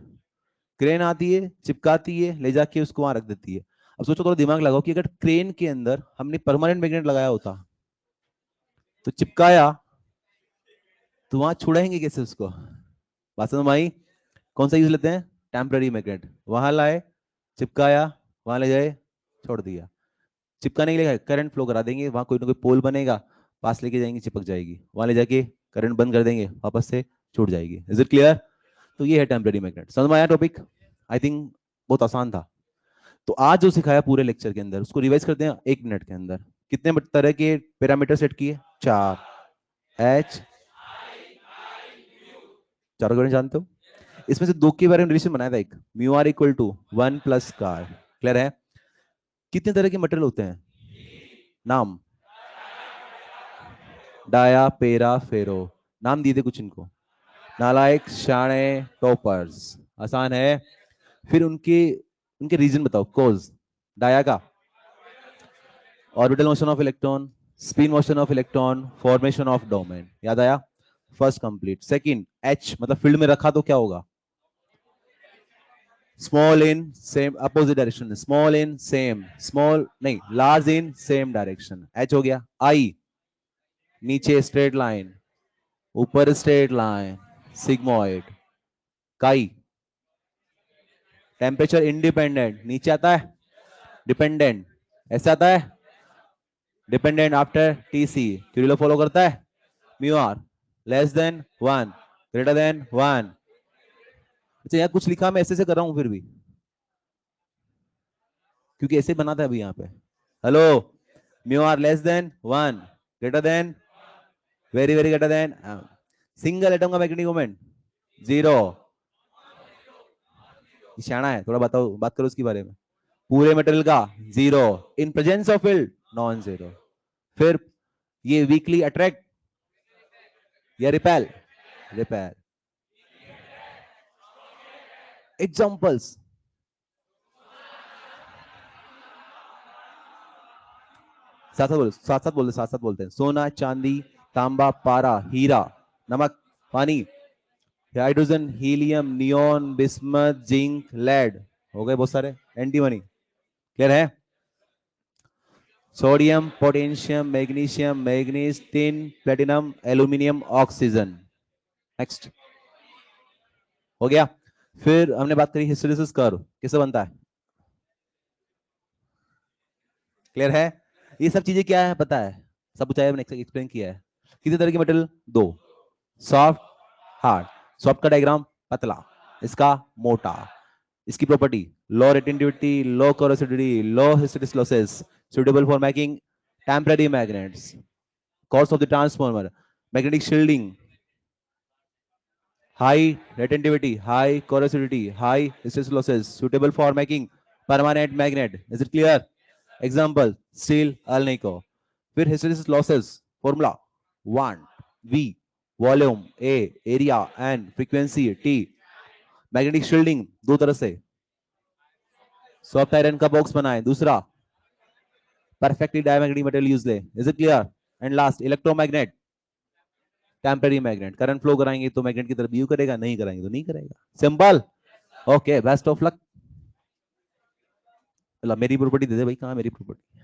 क्रेन आती है, चिपकाती है, ले जाके उसको वहां रख देती है। अब सोचो, थोड़ा दिमाग लगाओ कि अगर क्रेन के अंदर हमने परमानेंट मैग्नेट लगाया होता, तो चिपकाया, तो वहां छुड़ाएंगे कैसे उसको? बात समझ में आई? कौन सा यूज लेते हैं? Temporary magnet. वहां लाए, चिपकाया, वहां ले जाए, छोड़ दिया। चिपकाने के लिए करंट फ्लो करा देंगे, वहां कोई ना कोई पोल बनेगा, पास लेके जाएंगे, चिपक जाएगी, वहां ले जाके करंट बंद कर देंगे, वापस से छूट जाएगी। Is it clear? तो ये है टेम्पररी मैग्नेट। समझ में आया टॉपिक? आई थिंक बहुत आसान था। तो आज जो सिखाया पूरे लेक्चर के अंदर उसको रिवाइज करते हैं 1 मिनट के अंदर। कितने तरह के पैरामीटर सेट किए? 4। एच, चारों के बारे में जानते हो? इसमें से 2 के बारे में रिलेशन बनाया था, एक mu are equal to 1 plus कार। क्लियर है? कितने तरह के मटेरियल होते हैं? नाम? डाया, पेरा, फेरो। नाम दिए थे कुछ इनको, नालायक, शाणे, टॉपर्स। आसान है। फिर उनके उनके रीजन बताओ। कोज, डाया का orbital motion of electron, spin motion of electron, formation of domain. याद आया? First complete. सेकंड, एच मतलब फील्ड में रखा तो क्या होगा? Small in same opposite direction, small in same, small नहीं large in same direction. H हो गया। आई नीचे स्ट्रेट लाइन, ऊपर straight line, sigmoid. Chi temperature independent, नीचे आता है डिपेंडेंट, ऐसे आता है डिपेंडेंट आफ्टर टीसी। क्यूरिलो फॉलो करता है। Mu are less than 1 greater than 1। अच्छा, यहाँ कुछ लिखा मैं ऐसे से कर रहा हूं फिर भी, क्योंकि ऐसे बना था अभी यहाँ पे। Hello, mu are less than 1 greater than very very greater than. Single atom का मैग्नेटिक मोमेंट 0। शाना है, थोड़ा बताओ, बात करो उसके बारे में। पूरे मटेरियल का zero, in presence of field non zero. फिर ये वीकली अट्रैक्ट या रिपेल? रिपेल। एग्जांपल्स, साथ साथ बोलो, साथ साथ बोलते, साथ साथ बोलते हैं। सोना, चांदी, तांबा, पारा, हीरा, नमक, पानी, hydrogen, helium, neon, bismuth, zinc, lead. हो गए बहुत सारे। एंटीमनी क्लियर है? Sodium, potassium, magnesium, manganese, tin, platinum, aluminium, oxygen. Next हो गया। फिर हमने बात करी हिस्टैरिसीस कर्व कैसे बनता है, क्लियर है? ये सब चीजें क्या है पता है, सब कुछ मैंने एक्सप्लेन किया है। कितने तरह की मेटल? दो, सॉफ्ट, हार्ड। सॉफ्ट का डायग्राम पतला, इसका मोटा। इसकी property low retentivity, low coercivity, low hysteresis losses, suitable for making temporary magnets. Cost of the transformer, magnetic shielding, high retentivity, high corrosivity, high hysteresis losses, suitable for making permanent magnet. Is it clear? Example, steel, alnico. फिर hysteresis losses formula 1 V, volume A, area and frequency T. Magnetic shielding दो तरह से, soft iron का box बनाए, दूसरा perfectly diamagnetic material use ले। Is it clear? And last electromagnet, temporary magnet. Current flow कराएंगे तो मैग्नेट की तरफ व्यू करेगा, नहीं कराएंगे तो नहीं करेगा। Simple. Okay, best of luck. मेरी प्रॉपर्टी दे दे भाई, कहां मेरी प्रॉपर्टी?